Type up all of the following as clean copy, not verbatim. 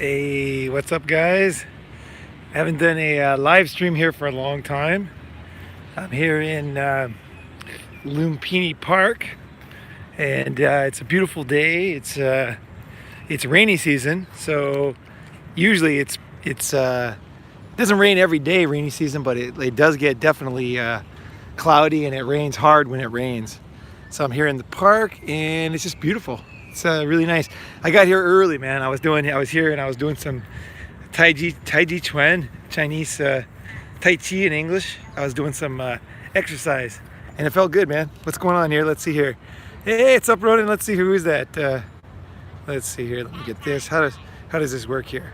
Hey, what's up, guys? I haven't done a live stream here for a long time. I'm here in Lumpini Park, and it's a beautiful day. It's rainy season, so usually it's it doesn't rain every day rainy season, but it does get definitely cloudy, and it rains hard when it rains. So I'm here in the park, and it's just beautiful. It's really nice. I got here early, man. I was here and I was doing some Tai Chi Chuan, Chinese Tai Chi in English. I was doing some exercise, and it felt good, man. What's going on here? Let's see here. Hey, it's up, Ronan. Let's see who is that. Let's see here. Let me get this. How does this work here?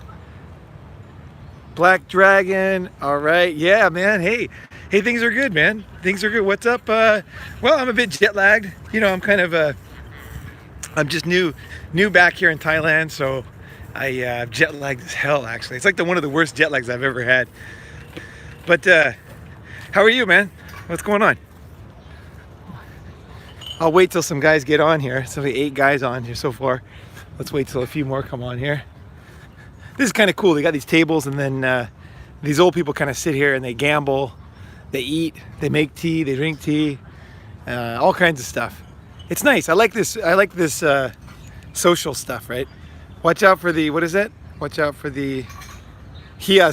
Black Dragon. All right. Yeah, man. Hey, things are good, man. Things are good. What's up? Well, I'm a bit jet lagged. You know, I'm just new back here in Thailand, so I'm jet lagged as hell. Actually, it's like one of the worst jet lags I've ever had. But how are you, man? What's going on? I'll wait till some guys get on here. So 8 guys on here so far. Let's wait till a few more come on here. This is kind of cool. They got these tables, and then these old people kind of sit here and they gamble, they eat, they make tea, they drink tea, all kinds of stuff. It's nice. I like this social stuff, right? Watch out for the, what is it? Watch out for the Hia.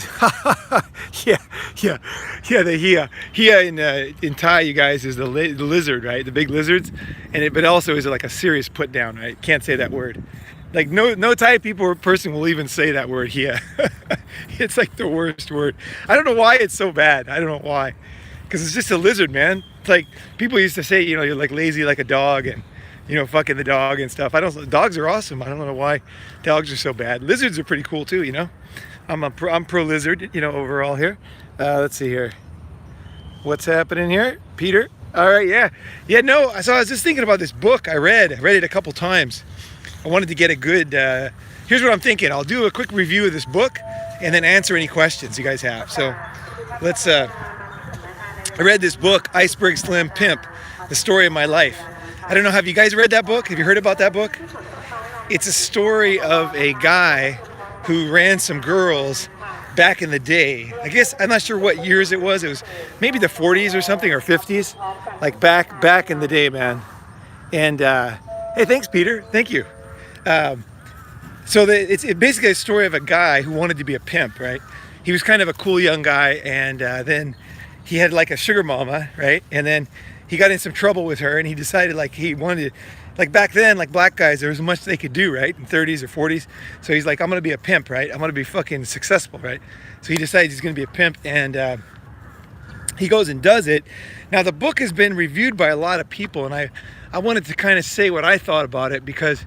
Yeah, the Hia. Hia in Thai, you guys, is the lizard, right? The big lizards, but also is like a serious put down, right? Can't say that word. Like no Thai people or person will even say that word, Hia. It's like the worst word. I don't know why it's so bad. I don't know why. Because it's just a lizard, man. It's like people used to say, you know, you're like lazy like a dog, and you know, fucking the dog and stuff. Dogs are awesome. I don't know why dogs are so bad. Lizards are pretty cool too, you know. I'm pro lizard, you know, overall here. Let's see here. What's happening here, Peter? All right, yeah. No, so I was just thinking about this book I read. I read it a couple times. I wanted to get a good. Here's what I'm thinking. I'll do a quick review of this book and then answer any questions you guys have. So let's. I read this book, Iceberg Slim, Pimp, the story of my life. I don't know, have you guys read that book? Have you heard about that book? It's a story of a guy who ran some girls back in the day. I guess, I'm not sure what years it was. It was maybe the 40s or something, or 50s. Like back in the day, man. And, hey, thanks, Peter. Thank you. So it's basically a story of a guy who wanted to be a pimp, right? He was kind of a cool young guy, and then he had like a sugar mama, right? And then he got in some trouble with her, and he decided like he wanted to, like back then, like black guys, there was much they could do, right? In 30s or 40s. So he's like, I'm going to be a pimp, right? I'm going to be fucking successful, right? So he decides he's going to be a pimp, and he goes and does it. Now, the book has been reviewed by a lot of people, and I wanted to kind of say what I thought about it, because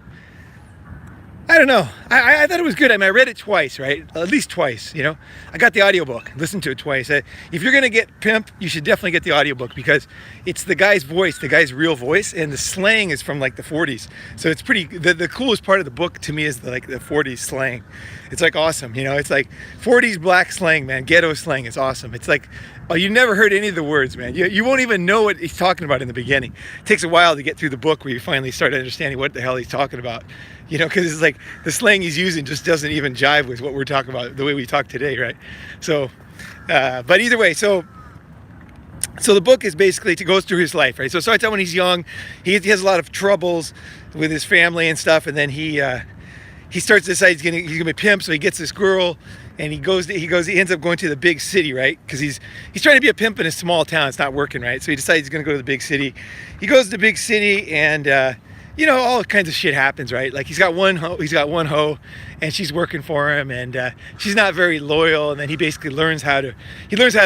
I don't know. I thought it was good. I mean, I read it twice, right? At least twice, you know. I got the audiobook, listened to it twice. If you're going to get Pimp, you should definitely get the audiobook, because it's the guy's voice, the guy's real voice, and the slang is from like the 40s. So it's pretty, the coolest part of the book to me is the 40s slang. It's like awesome, you know. It's like 40s black slang, man, ghetto slang. It's awesome. It's like, oh, you never heard any of the words, man. You won't even know what he's talking about in the beginning. It takes a while to get through the book where you finally start understanding what the hell he's talking about. You know, because it's like the slang he's using just doesn't even jive with what we're talking about, the way we talk today, right? So, but either way, so the book is basically, it goes through his life, right? So it starts out when he's young. He has a lot of troubles with his family and stuff, and then he starts to decide he's gonna be a pimp. So he gets this girl, and he ends up going to the big city, right? Because he's trying to be a pimp in a small town. It's not working, right? So he decides he's gonna go to the big city. He goes to the big city, and you know, all kinds of shit happens, right? Like he's got one hoe, and she's working for him, and she's not very loyal. And then he basically learns how to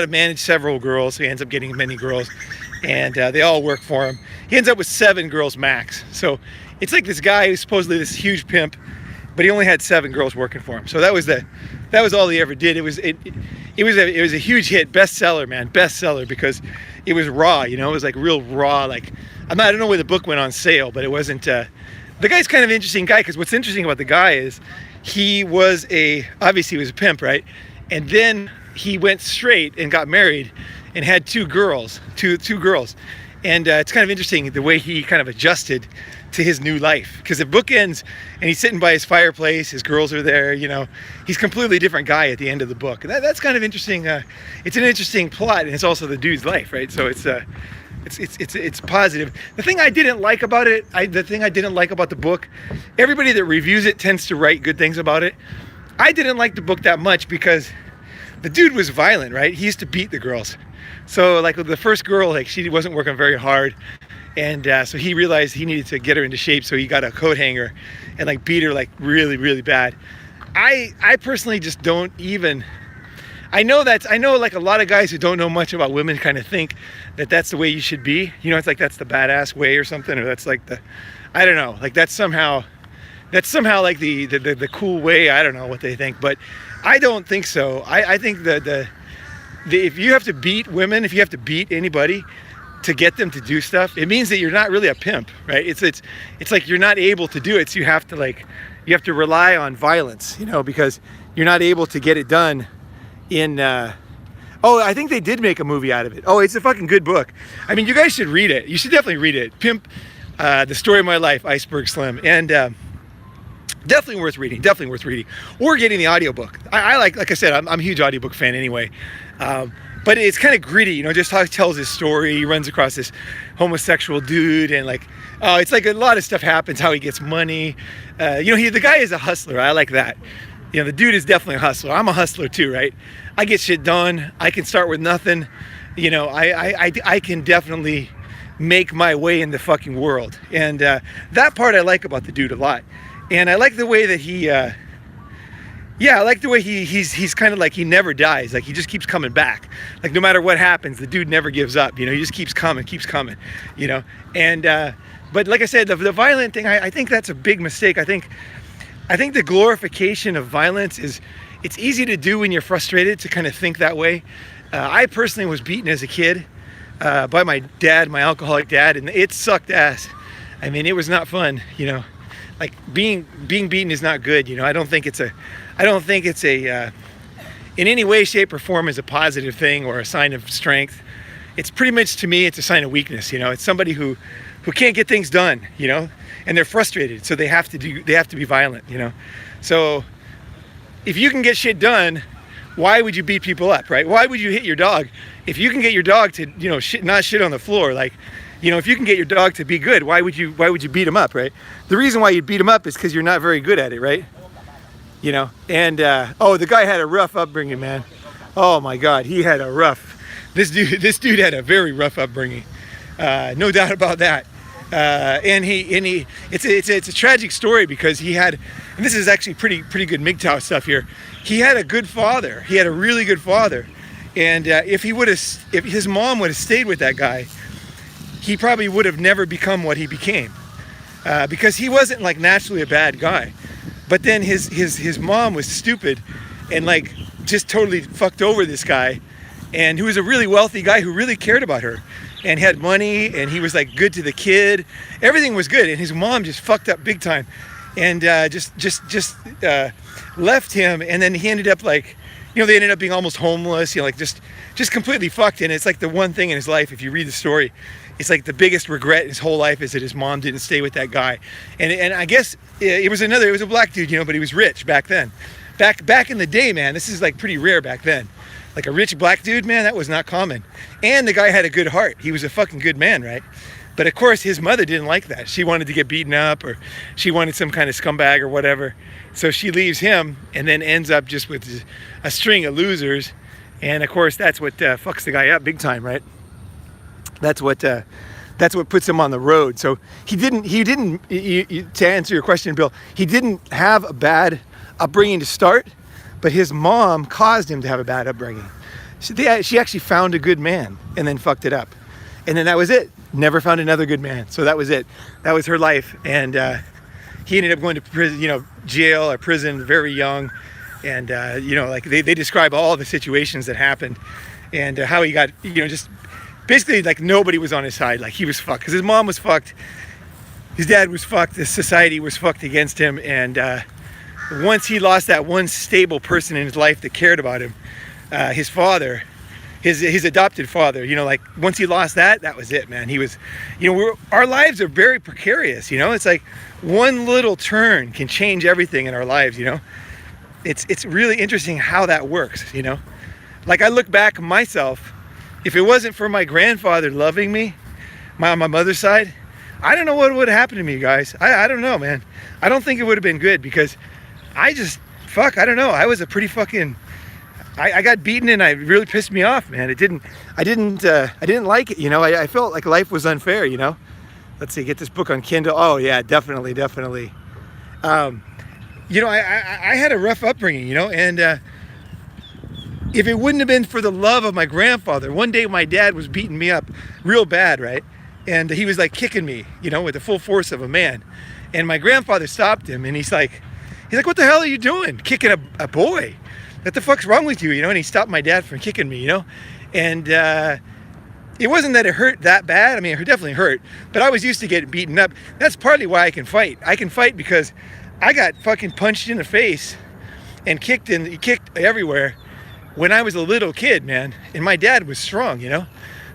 manage several girls. So he ends up getting many girls, and they all work for him. He ends up with 7 girls max. So it's like this guy who's supposedly this huge pimp, but he only had 7 girls working for him. So that was all he ever did. It was a huge hit, bestseller, man, bestseller, because it was raw, you know. It was like real raw. Like I don't know where the book went on sale, but it wasn't. The guy's kind of an interesting guy, because what's interesting about the guy is obviously he was a pimp, right? And then he went straight and got married and had 2 girls, two girls. And it's kind of interesting the way he kind of adjusted to his new life. Because the book ends and he's sitting by his fireplace, his girls are there, you know, he's a completely different guy at the end of the book. And that's kind of interesting. It's an interesting plot, and it's also the dude's life, right? So it's positive. The thing I didn't like about it, the thing I didn't like about the book, everybody that reviews it tends to write good things about it. I didn't like the book that much because the dude was violent, right? He used to beat the girls. So like the first girl, like she wasn't working very hard, and so he realized he needed to get her into shape, so he got a coat hanger and like beat her like really, really bad. I personally just don't even, I know like a lot of guys who don't know much about women kind of think that that's the way you should be. You know, it's like that's the badass way or something, or that's like the, I don't know, like that's somehow like the cool way. I don't know what they think, but I don't think so. I think that if you have to beat women, if you have to beat anybody to get them to do stuff, it means that you're not really a pimp, right? It's like you're not able to do it, so you have to rely on violence, you know, because you're not able to get it done in I think they did make a movie out of it. Oh, it's a fucking good book. I mean, you guys should read it. You should definitely read it. Pimp, The Story of My Life, Iceberg Slim. And definitely worth reading, or getting the audiobook. I like I said, I'm a huge audiobook fan anyway. But it's kind of gritty, you know, just how he tells his story. He runs across this homosexual dude, and like, it's like a lot of stuff happens, how he gets money. You know, the guy is a hustler. I like that. You know, the dude is definitely a hustler. I'm a hustler too, right? I get shit done. I can start with nothing. You know, I can definitely make my way in the fucking world. And that part I like about the dude a lot. And I like the way that he, I like the way he's kind of like, he never dies. Like he just keeps coming back. Like no matter what happens, the dude never gives up. You know, he just keeps coming, you know. And, but like I said, the violent thing, I think that's a big mistake. I think the glorification of violence it's easy to do when you're frustrated to kind of think that way. I personally was beaten as a kid by my dad, my alcoholic dad, and it sucked ass. I mean, it was not fun, you know. Like being beaten is not good, you know. I don't think it's in any way, shape, or form is a positive thing or a sign of strength. It's pretty much, to me, it's a sign of weakness, you know. It's somebody who can't get things done, you know, and they're frustrated, so they have to be violent, you know. So if you can get shit done, why would you beat people up, right? Why would you hit your dog? If you can get your dog to, you know, not shit on the floor, like, you know, if you can get your dog to be good, why would you beat him up, right? The reason why you'd beat him up is because you're not very good at it, right? You know, and the guy had a rough upbringing, man. Oh my God, he had a rough. This dude had a very rough upbringing, no doubt about that. And it's a tragic story because he had, and this is actually pretty good MGTOW stuff here. He had a good father. He had a really good father, and if his mom would have stayed with that guy, he probably would have never become what he became, because he wasn't like naturally a bad guy. But then his mom was stupid and like just totally fucked over this guy, and who was a really wealthy guy who really cared about her and had money, and he was like good to the kid. Everything was good, and his mom just fucked up big time, and just left him. And then he ended up like, you know, they ended up being almost homeless, you know, like just completely fucked. And it's like the one thing in his life, if you read the story, it's like the biggest regret in his whole life is that his mom didn't stay with that guy. And I guess it was a black dude, you know, but he was rich back then. Back in the day, man, this is like pretty rare back then. Like a rich black dude, man, that was not common. And the guy had a good heart. He was a fucking good man, right? But of course, his mother didn't like that. She wanted to get beaten up, or she wanted some kind of scumbag or whatever. So she leaves him and then ends up just with a string of losers. And of course, that's what fucks the guy up big time, right? That's what puts him on the road. So he didn't, to answer your question, Bill, he didn't have a bad upbringing to start, but his mom caused him to have a bad upbringing. She actually found a good man and then fucked it up. And then that was it. Never found another good man. So that was it. That was her life. And he ended up going to prison, you know, jail or prison very young. And, you know, like they describe all the situations that happened and how he got, you know, just basically like nobody was on his side. Like he was fucked because his mom was fucked. His dad was fucked. The society was fucked against him. And once he lost that one stable person in his life that cared about him, his father, his adopted father. You know, like once he lost that was it, man. He was, you know, our lives are very precarious. You know, it's like one little turn can change everything in our lives. You know, it's really interesting how that works. You know, like I look back at myself. If it wasn't for my grandfather loving me, on my mother's side, I don't know what would have happened to me, guys. I don't know, man. I don't think it would have been good because I don't know. I was a pretty fucking, I got beaten and it really pissed me off, man. I didn't like it, you know. I felt like life was unfair, you know. Let's see, get this book on Kindle. Oh yeah, definitely. You know, I had a rough upbringing, you know, and if it wouldn't have been for the love of my grandfather, one day my dad was beating me up real bad, right? And he was like kicking me, you know, with the full force of a man. And my grandfather stopped him and he's like, what the hell are you doing? Kicking a boy? What the fuck's wrong with you? You know, and he stopped my dad from kicking me, you know? And it wasn't that it hurt that bad. I mean, it definitely hurt, but I was used to getting beaten up. That's partly why I can fight. I can fight because I got fucking punched in the face and kicked everywhere when I was a little kid, man. And my dad was strong, you know?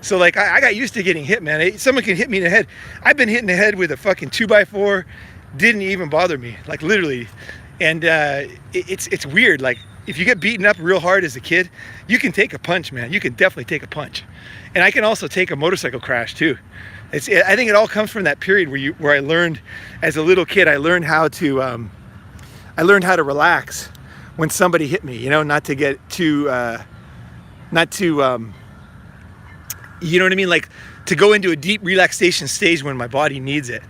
So like I got used to getting hit, man. Someone can hit me in the head. I've been hit in the head with a fucking 2x4. Didn't even bother me, like literally. And it's weird. Like if you get beaten up real hard as a kid, you can take a punch, man. You can definitely take a punch. And I can also take a motorcycle crash too. I think it all comes from that period where I learned as a little kid. I learned how to relax when somebody hit me, you know, not to get too, you know what I mean? Like to go into a deep relaxation stage when my body needs it.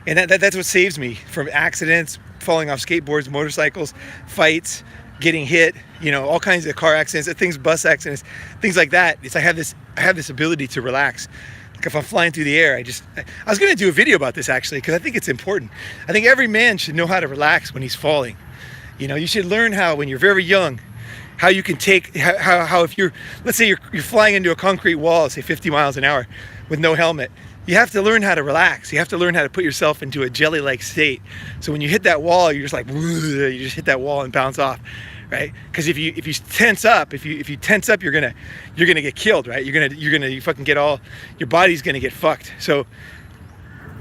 And that's what saves me from accidents, falling off skateboards, motorcycles, fights, getting hit, you know, all kinds of car accidents, things, bus accidents, things like that. I have this ability to relax. Like if I'm flying through the air, I was going to do a video about this actually, because I think it's important. I think every man should know how to relax when he's falling. You know, you should learn how, when you're very young, how you can take, how if let's say you're flying into a concrete wall, say 50 miles an hour with no helmet, you have to learn how to relax. You have to learn how to put yourself into a jelly-like state. So when you hit that wall, you're just like, you just hit that wall and bounce off, right? Because if you tense up, you're gonna get killed, right? You fucking get your body's gonna get fucked. So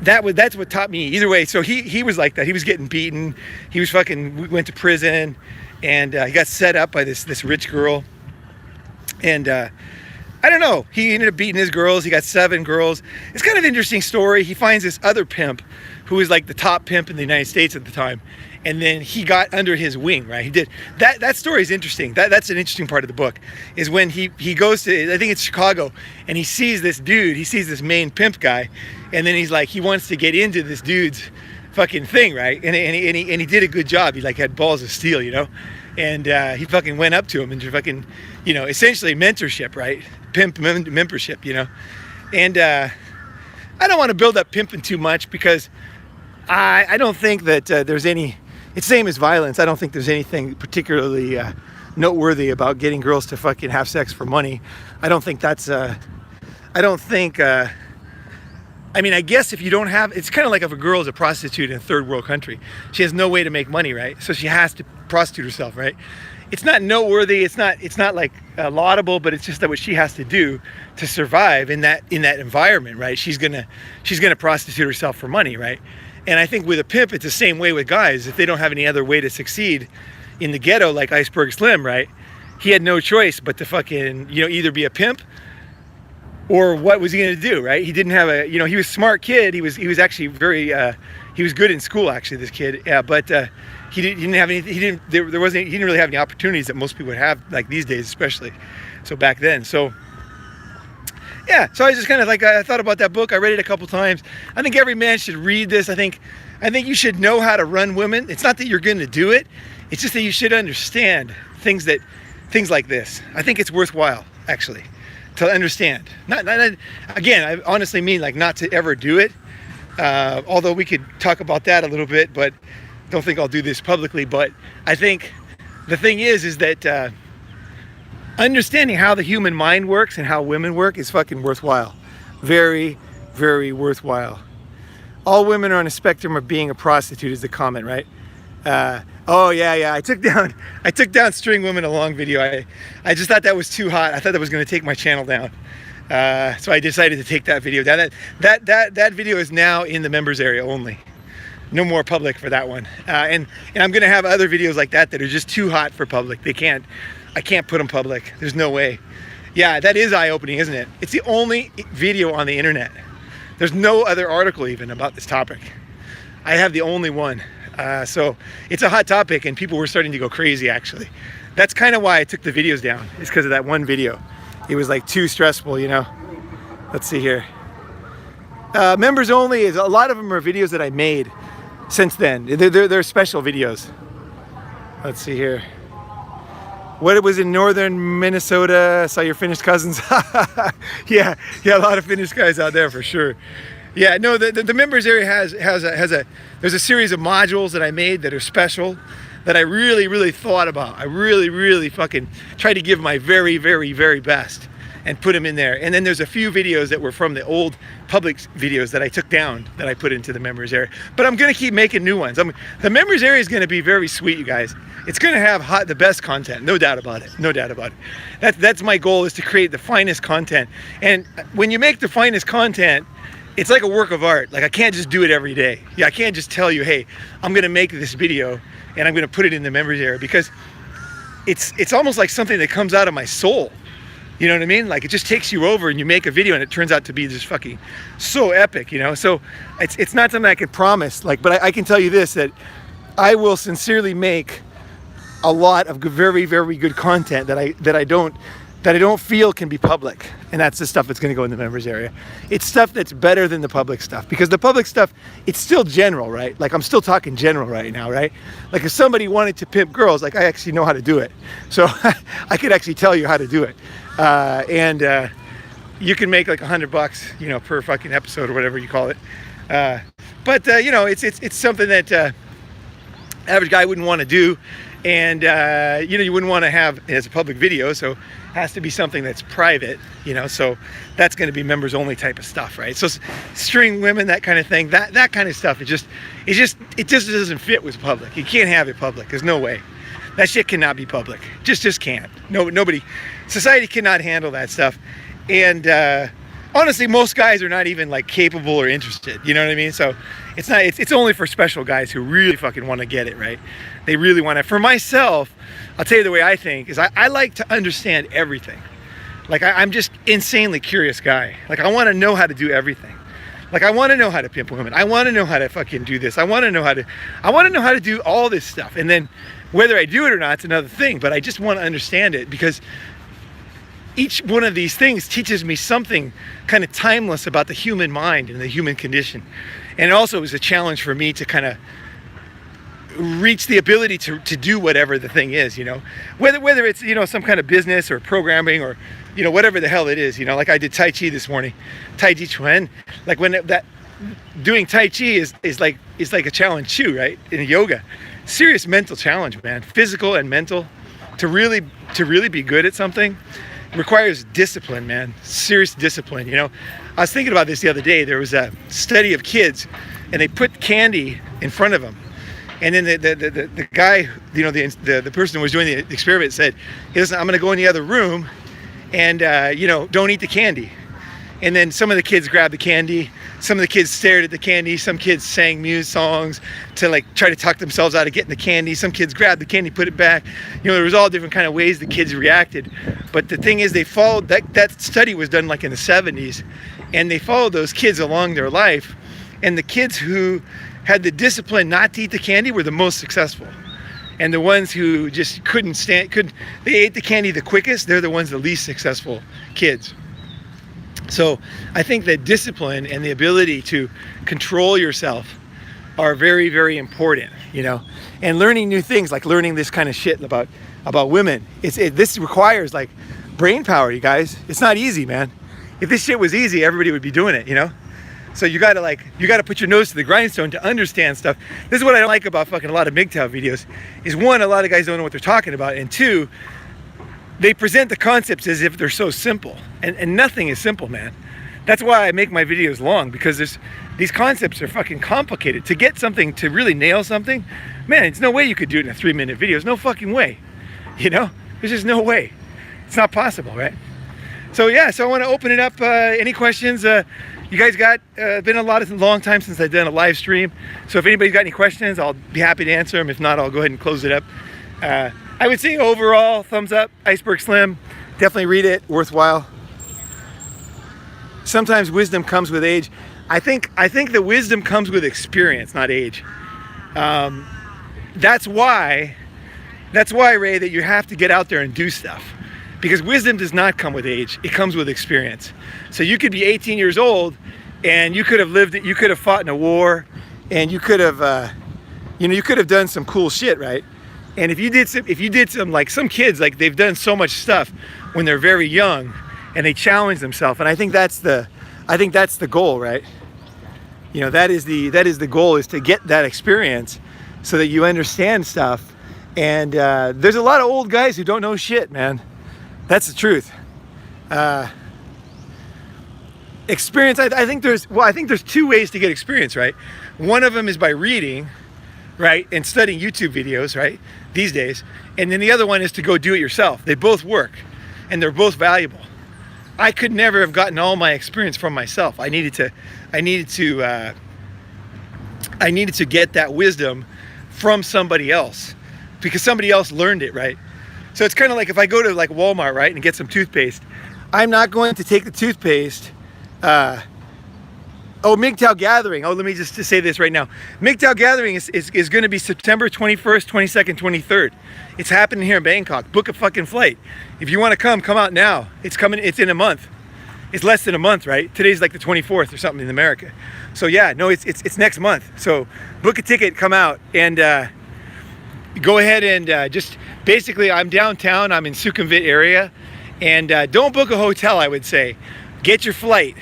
that's what taught me either way. So he was like that. He was getting beaten. He was we went to prison, and he got set up by this rich girl. And I don't know. He ended up beating his girls. He got 7 girls. It's kind of an interesting story. He finds this other pimp who was like the top pimp in the United States at the time. And then he got under his wing, right? He did. That story is interesting. That's an interesting part of the book, is when he goes to, I think it's Chicago, and he sees this dude. He sees this main pimp guy. And then he's like, he wants to get into this dude's fucking thing, right? And he did a good job. He like had balls of steel, you know? And he fucking went up to him and fucking, you know, essentially mentorship, right? Pimp membership, you know? And I don't want to build up pimping too much because I don't think that there's any, it's same as violence. I don't think there's anything particularly noteworthy about getting girls to fucking have sex for money. I don't think that's, I mean, I guess if you don't have, it's kind of like if a girl is a prostitute in a third world country. She has no way to make money, right? So she has to prostitute herself, right? It's not noteworthy. It's not like laudable, but it's just that what she has to do to survive in that environment, right? She's gonna prostitute herself for money, right? And I think with a pimp, it's the same way with guys. If they don't have any other way to succeed in the ghetto, like Iceberg Slim, right? He had no choice but to fucking, you know, either be a pimp, or what was he going to do, right? He didn't have he was a smart kid. He was actually very, he was good in school, actually, this kid. Yeah, but he didn't have any, he didn't really have any opportunities that most people would have, like these days, especially. So back then. So yeah, so I just kind of like, I thought about that book. I read it a couple times. I think every man should read this. I think you should know how to run women. It's not that you're going to do it. It's just that you should understand things like this. I think it's worthwhile, actually, to understand. Not again, I honestly mean like not to ever do it. Although we could talk about that a little bit, but don't think I'll do this publicly. But I think the thing is that understanding how the human mind works and how women work is fucking worthwhile. Very, very worthwhile. All women are on a spectrum of being a prostitute is the comment, right? Oh yeah. I took down String Women a long video. I just thought that was too hot. I thought that was going to take my channel down. So I decided to take that video down. That video is now in the members area only. No more public for that one. And I'm going to have other videos like that are just too hot for public. I can't put them public. There's no way. Yeah, that is eye-opening, isn't it? It's the only video on the internet. There's no other article even about this topic. I have the only one. So it's a hot topic, and people were starting to go crazy, actually. That's kind of why I took the videos down. It's because of that one video. It was like too stressful, you know. Let's see here. Members only is, a lot of them are videos that I made since then. They're special videos. Let's see here. What it was in northern Minnesota, saw your Finnish cousins. yeah, a lot of Finnish guys out there for sure. Yeah, no, the members area there's a series of modules that I made that are special, that I really thought about. I really fucking tried to give my very best and put them in there. And then there's a few videos that were from the old public videos that I took down that I put into the members area. But I'm gonna keep making new ones. The members area is gonna be very sweet, you guys. It's gonna have the best content, no doubt about it, no doubt about it. That's my goal, is to create the finest content. And when you make the finest content, it's like a work of art. Like, I can't just do it every day. Yeah, I can't just tell you, hey, I'm gonna make this video and I'm gonna put it in the members area, because it's almost like something that comes out of my soul. You know what I mean? Like, it just takes you over and you make a video and it turns out to be just fucking so epic, you know? So it's not something I can promise, like, but I can tell you this, that I will sincerely make a lot of very good content that I don't feel can be public. And that's the stuff that's going to go in the members area. It's stuff that's better than the public stuff, because the public stuff, it's still general, right? Like, I'm still talking general right now, right? Like, if somebody wanted to pimp girls, like, I actually know how to do it. So I could actually tell you how to do it. And you can make like $100, you know, per fucking episode or whatever you call it. But you know, it's something that average guy wouldn't want to do. And you know, you wouldn't want to have it as a public video, so it has to be something that's private, you know. So that's going to be members only type of stuff, right? So String Women, that kind of thing, that kind of stuff, it just doesn't fit with public. You can't have it public. There's no way. That shit cannot be public. Just can't. Nobody, society cannot handle that stuff. And honestly, most guys are not even like capable or interested. You know what I mean? So it's only for special guys who really fucking want to get it, right? They really want to. For myself, I'll tell you the way I think is I like to understand everything. Like, I'm just insanely curious guy. Like, I want to know how to do everything. Like, I want to know how to pimp women. I want to know how to fucking do this. I want to know how to do all this stuff. And then whether I do it or not, it's another thing. But I just want to understand it, because each one of these things teaches me something kind of timeless about the human mind and the human condition. And it also was a challenge for me to kind of reach the ability to do whatever the thing is, you know, whether it's, you know, some kind of business or programming or, you know, whatever the hell it is, you know. Like, I did Tai Chi this morning, Tai Chi Chuan. Like, doing Tai Chi is like a challenge too, right? In yoga, serious mental challenge, man, physical and mental. To really be good at something requires discipline, man, serious discipline, you know. I was thinking about this the other day. There was a study of kids, and they put candy in front of them. And then the guy, you know, the person who was doing the experiment said, hey, listen, I'm going to go in the other room and, you know, don't eat the candy. And then some of the kids grabbed the candy. Some of the kids stared at the candy. Some kids sang muse songs to like try to talk themselves out of getting the candy. Some kids grabbed the candy, put it back. You know, there was all different kind of ways the kids reacted. But the thing is, they followed, that study was done like in the 70s. And they followed those kids along their life. And the kids who had the discipline not to eat the candy were the most successful. And the ones who just they ate the candy the quickest, they're the ones the least successful kids. So I think that discipline and the ability to control yourself are very important, you know. And learning new things, like learning this kind of shit about women, this requires like brain power, you guys. It's not easy, man. If this shit was easy, everybody would be doing it, you know. So you gotta put your nose to the grindstone to understand stuff. This is what I don't like about fucking a lot of MGTOW videos, is one, a lot of guys don't know what they're talking about, and two, they present the concepts as if they're so simple, and nothing is simple, man. That's why I make my videos long, because these concepts are fucking complicated. To get something, to really nail something, man, it's no way you could do it in a 3-minute video. There's no fucking way, you know? There's just no way. It's not possible, right? So yeah, so I want to open it up. Any questions? You guys got, been a long time since I've done a live stream. So if anybody's got any questions, I'll be happy to answer them. If not, I'll go ahead and close it up. I would say overall, thumbs up, Iceberg Slim. Definitely read it, worthwhile. Sometimes wisdom comes with age. I think the wisdom comes with experience, not age. That's why, Ray, that you have to get out there and do stuff. Because wisdom does not come with age, it comes with experience. So you could be 18 years old and you could have fought in a war, and you could have, you could have done some cool shit, right? And if you did some, like some kids, like they've done so much stuff when they're very young and they challenge themselves. And I think that's the goal, right? You know, that is the goal, is to get that experience so that you understand stuff. And there's a lot of old guys who don't know shit, man. That's the truth. Experience, I think there's two ways to get experience, right? One of them is by reading, right, and studying YouTube videos, right, these days. And then the other one is to go do it yourself. They both work, and they're both valuable. I could never have gotten all my experience from myself. I needed to get that wisdom from somebody else, because somebody else learned it, right? So it's kind of like if I go to like Walmart, right, and get some toothpaste, I'm not going to take the toothpaste. MGTOW Gathering. Let me just say this right now. MGTOW Gathering is going to be September 21st, 22nd, 23rd. It's happening here in Bangkok. Book a fucking flight. If you want to come out now. It's coming. It's in a month. It's less than a month, right? Today's like the 24th or something in America. So yeah, no, it's next month. So book a ticket, come out, and go ahead and just basically, I'm downtown. I'm in Sukhumvit area, and don't book a hotel. I would say, get your flight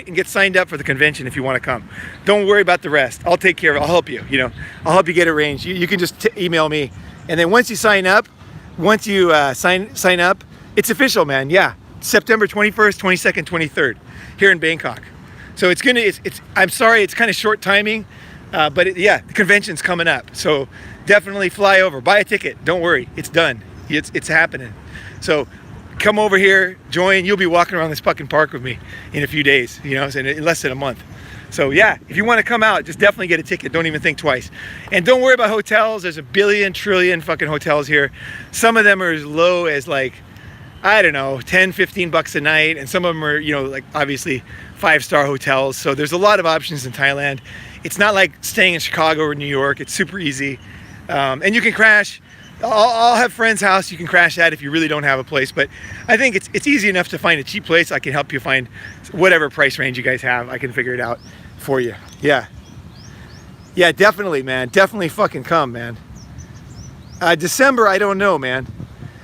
and get signed up for the convention if you want to come. Don't worry about the rest. I'll take care of it. I'll help you. You know, I'll help you get arranged. You can just email me, and then once you sign up, sign up, it's official, man. Yeah, September 21st, 22nd, 23rd, here in Bangkok. So I'm sorry, it's kind of short timing, but yeah, the convention's coming up. So definitely fly over, buy a ticket. Don't worry, it's done. It's happening. So come over here, join. You'll be walking around this fucking park with me in a few days, you know, in less than a month. So yeah, if you want to come out, just definitely get a ticket. Don't even think twice. And don't worry about hotels. There's a billion trillion fucking hotels here. Some of them are as low as like, I don't know, 10, 15 bucks a night. And some of them are, you know, like obviously 5-star hotels. So there's a lot of options in Thailand. It's not like staying in Chicago or New York. It's super easy. And you can crash. I'll have friends' house you can crash at if you really don't have a place, but I think it's easy enough to find a cheap place. I can help you find whatever price range you guys have. I can figure it out for you. Yeah, definitely, man. Definitely fucking come, man. December, I don't know, man.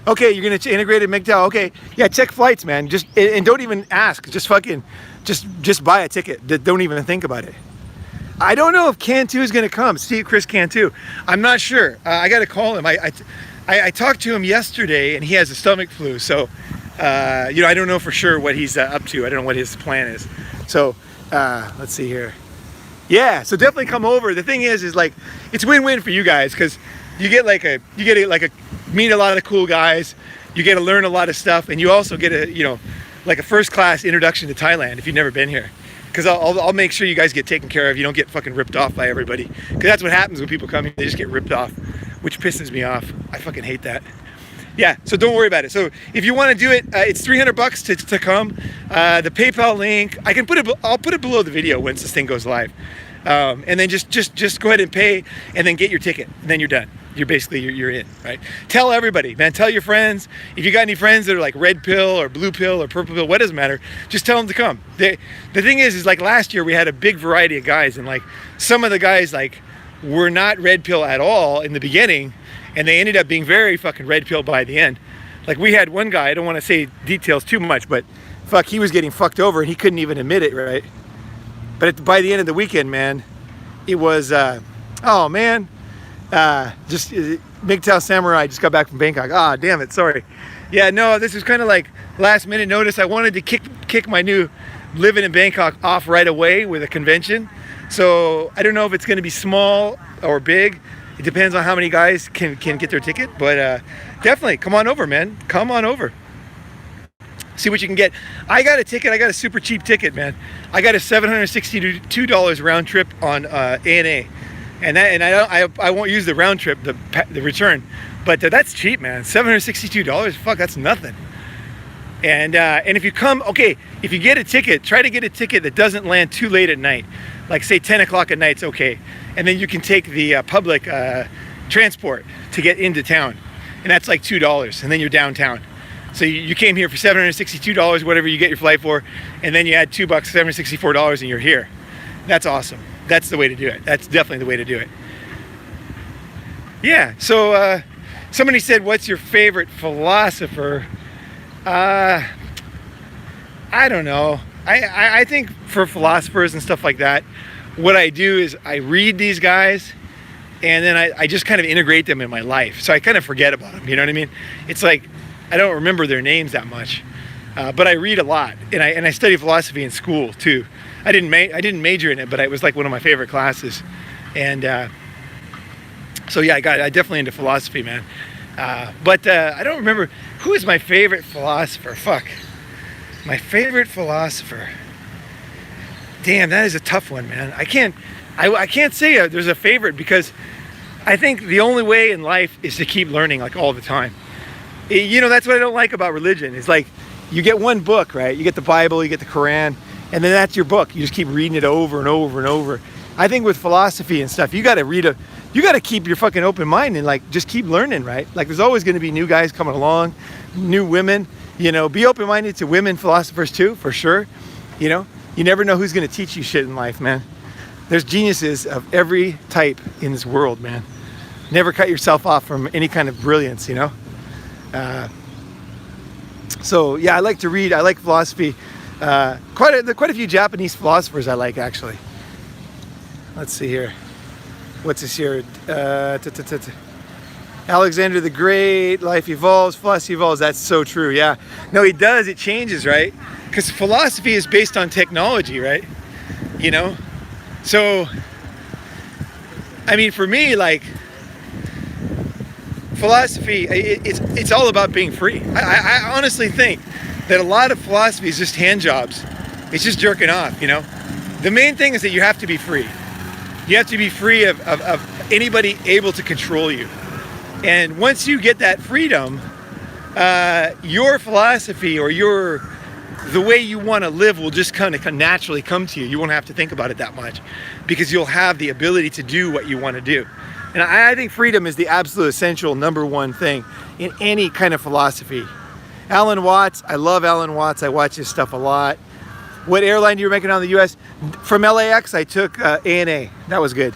Okay, you're gonna integrate a MGTOW. Okay, yeah, check flights, man. And don't even ask. Just fucking just buy a ticket. Don't even think about it. I don't know if Cantu is going to come. Chris Cantu. I'm not sure. I got to call him. I talked to him yesterday, and he has a stomach flu. So, you know, I don't know for sure what he's up to. I don't know what his plan is. So, let's see here. Yeah, so definitely come over. The thing is like, it's win-win for you guys, because you get meet a lot of cool guys. You get to learn a lot of stuff, and you also get like a first-class introduction to Thailand if you've never been here. Because I'll make sure you guys get taken care of. You don't get fucking ripped off by everybody. Because that's what happens when people come here. They just get ripped off, which pisses me off. I fucking hate that. Yeah, so don't worry about it. So if you want to do it, it's $300 to come. The PayPal link, I'll put it below the video once this thing goes live. And then just go ahead and pay, and then get your ticket, and then you're done. You're in, right? Tell everybody, man. Tell your friends. If you got any friends that are like red pill or blue pill or purple pill, what doesn't matter, just tell them to come. The thing is like last year we had a big variety of guys, and like some of the guys like were not red pill at all in the beginning, and they ended up being very fucking red pill by the end. Like we had one guy, I don't want to say details too much, but fuck, he was getting fucked over and he couldn't even admit it, right? But by the end of the weekend, man, it was, oh man, just MGTOW Samurai just got back from Bangkok. Ah, damn it, sorry. Yeah, no, this was kind of like last minute notice. I wanted to kick my new living in Bangkok off right away with a convention. So I don't know if it's going to be small or big. It depends on how many guys can get their ticket, but definitely come on over, man. Come on over. See what you can get. I got a ticket. I got a super cheap ticket, man. I got a $762 round trip on ANA, and I won't use the round trip, the return, but that's cheap, man. $762. Fuck, that's nothing. And if you come, okay, if you get a ticket, try to get a ticket that doesn't land too late at night, like say 10 o'clock at night's okay, and then you can take the public transport to get into town, and that's like $2, and then you're downtown. So you came here for $762, whatever you get your flight for, and then you add $2, $764, and you're here. That's awesome. That's the way to do it. That's definitely the way to do it. Yeah, so somebody said, what's your favorite philosopher? I don't know. I think for philosophers and stuff like that, what I do is I read these guys, and then I just kind of integrate them in my life. So I kind of forget about them, you know what I mean? It's like, I don't remember their names that much, but I read a lot, and I study philosophy in school too. I didn't major in it, but it was like one of my favorite classes, and so yeah, I definitely into philosophy, man. But I don't remember who is my favorite philosopher. Fuck, my favorite philosopher. Damn, that is a tough one, man. I can't say there's a favorite, because I think the only way in life is to keep learning, like all the time. You know, that's what I don't like about religion. It's like you get one book, right? You get the Bible, you get the Quran, and then that's your book. You just keep reading it over and over and over. I think with philosophy and stuff, you got to keep your fucking open mind and like just keep learning, right? Like there's always going to be new guys coming along, new women. You know, be open-minded to women philosophers too, for sure. You know, you never know who's going to teach you shit in life, man. There's geniuses of every type in this world, man. Never cut yourself off from any kind of brilliance, you know. So yeah, I like to read. I like philosophy. Quite a few Japanese philosophers I like, actually. Let's see here. What's this here? Alexander the Great. Life evolves, philosophy evolves. That's so true. Yeah. No, it does. It changes, right? Because philosophy is based on technology, right? You know. So, I mean, for me, like, philosophy, it's all about being free. I honestly think that a lot of philosophy is just hand jobs. It's just jerking off, you know. The main thing is that you have to be free. You have to be free of anybody able to control you. And once you get that freedom, your philosophy or the way you want to live will just kind of naturally come to you. You won't have to think about it that much, because you'll have the ability to do what you want to do. And I think freedom is the absolute essential number one thing in any kind of philosophy. Alan Watts, I love Alan Watts. I watch his stuff a lot. What airline do you make it on the US? From LAX, I took ANA. That was good.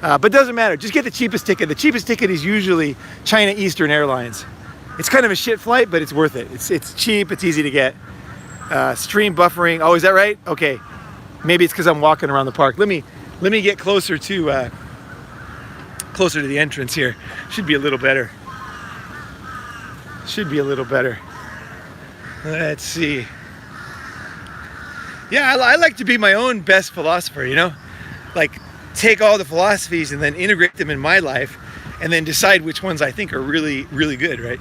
But doesn't matter. Just get the cheapest ticket. The cheapest ticket is usually China Eastern Airlines. It's kind of a shit flight, but it's worth it. It's cheap. It's easy to get. Stream buffering. Oh, is that right? Okay. Maybe it's because I'm walking around the park. Let me get closer to the entrance here. Should be a little better. Should be a little better. Let's see. Yeah, I like to be my own best philosopher, you know? Like, take all the philosophies and then integrate them in my life, and then decide which ones I think are really, really good, right?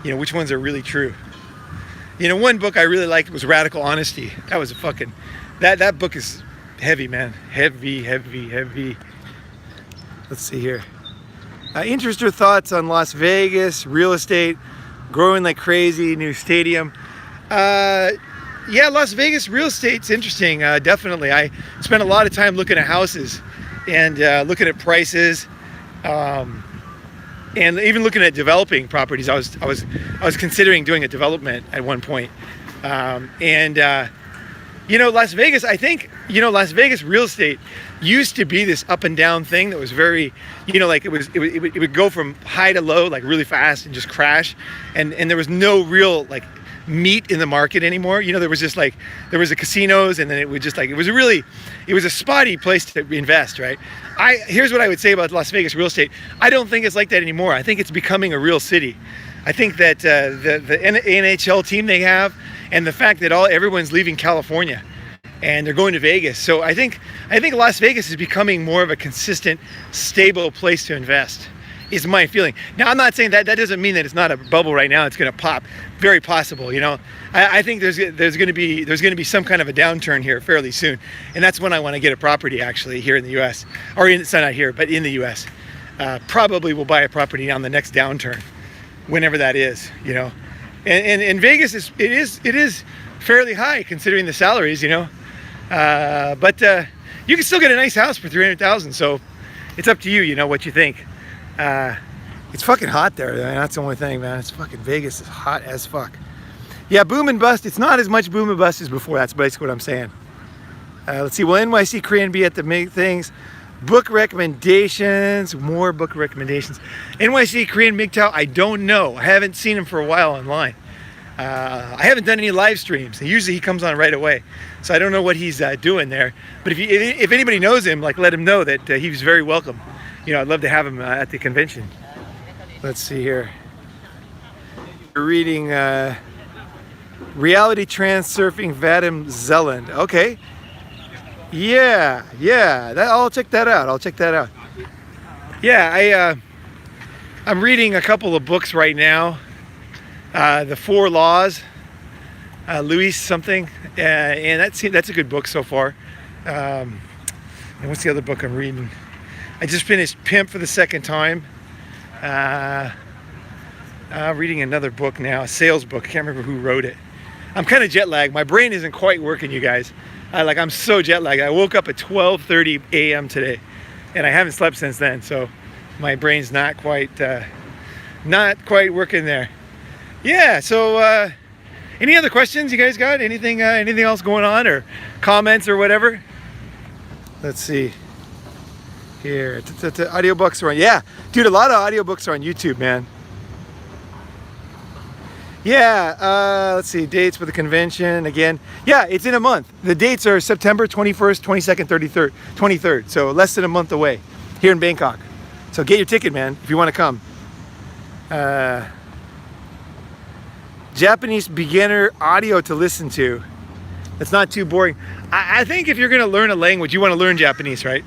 You know, which ones are really true. You know, one book I really liked was Radical Honesty. That was a fucking... That book is heavy, man. Heavy, heavy, heavy. Let's see here. Interest or thoughts on Las Vegas, real estate, growing like crazy, new stadium. Yeah, Las Vegas real estate's interesting, definitely. I spent a lot of time looking at houses and looking at prices, and even looking at developing properties. I was considering doing a development at one point, you know, Las Vegas, I think, you know, Las Vegas real estate used to be this up and down thing that was very, you know, like it would go from high to low like really fast and just crash, and there was no real like meat in the market anymore. You know, there was just like, there was the casinos, and then it would just like, it was a spotty place to invest, right? Here's what I would say about Las Vegas real estate. I don't think it's like that anymore. I think it's becoming a real city. I think that the NHL team they have, and the fact that everyone's leaving California, and they're going to Vegas. So I think Las Vegas is becoming more of a consistent, stable place to invest, is my feeling. Now, I'm not saying that doesn't mean that it's not a bubble right now. It's going to pop. Very possible, you know. I think there's going to be some kind of a downturn here fairly soon, and that's when I want to get a property actually here in the U.S. or it's not here, but in the U.S. Probably will buy a property on the next downturn, whenever that is, you know. And Vegas is fairly high considering the salaries, you know. But you can still get a nice house for $300,000. So it's up to you, you know, what you think. It's fucking hot there, man. That's the only thing, man. It's fucking Vegas is hot as fuck. Yeah, boom and bust. It's not as much boom and bust as before. That's basically what I'm saying. Let's see. Will NYC Korean be at the big things? Book recommendations. More book recommendations. NYC Korean MGTOW. I don't know. I haven't seen him for a while online. I haven't done any live streams. Usually he comes on right away, so I don't know what he's doing there. But if anybody knows him, like, let him know that he was very welcome. You know, I'd love to have him at the convention. Let's see here. We're reading Reality Transurfing Vadim Zeland. Okay. Yeah. I'll check that out. Yeah, I'm reading a couple of books right now. The 4 Laws, Louis something, and that's a good book so far. And what's the other book I'm reading? I just finished Pimp for the second time. I'm reading another book now, a sales book. I can't remember who wrote it. I'm kind of jet lagged. My brain isn't quite working, you guys. I'm so jet lagged. I woke up at 12:30 a.m. today, and I haven't slept since then. So my brain's not quite working there. Yeah. So any other questions you guys got? Anything else going on, or comments or whatever? Let's see. Here, audiobooks are on. Yeah, dude, a lot of audiobooks are on YouTube, man. Yeah, let's see, dates for the convention again. Yeah, it's in a month. The dates are September 21st, 22nd, 23rd. So less than a month away here in Bangkok. So get your ticket, man, if you want to come. Japanese beginner audio to listen to. It's not too boring. I think if you're going to learn a language, you want to learn Japanese, right?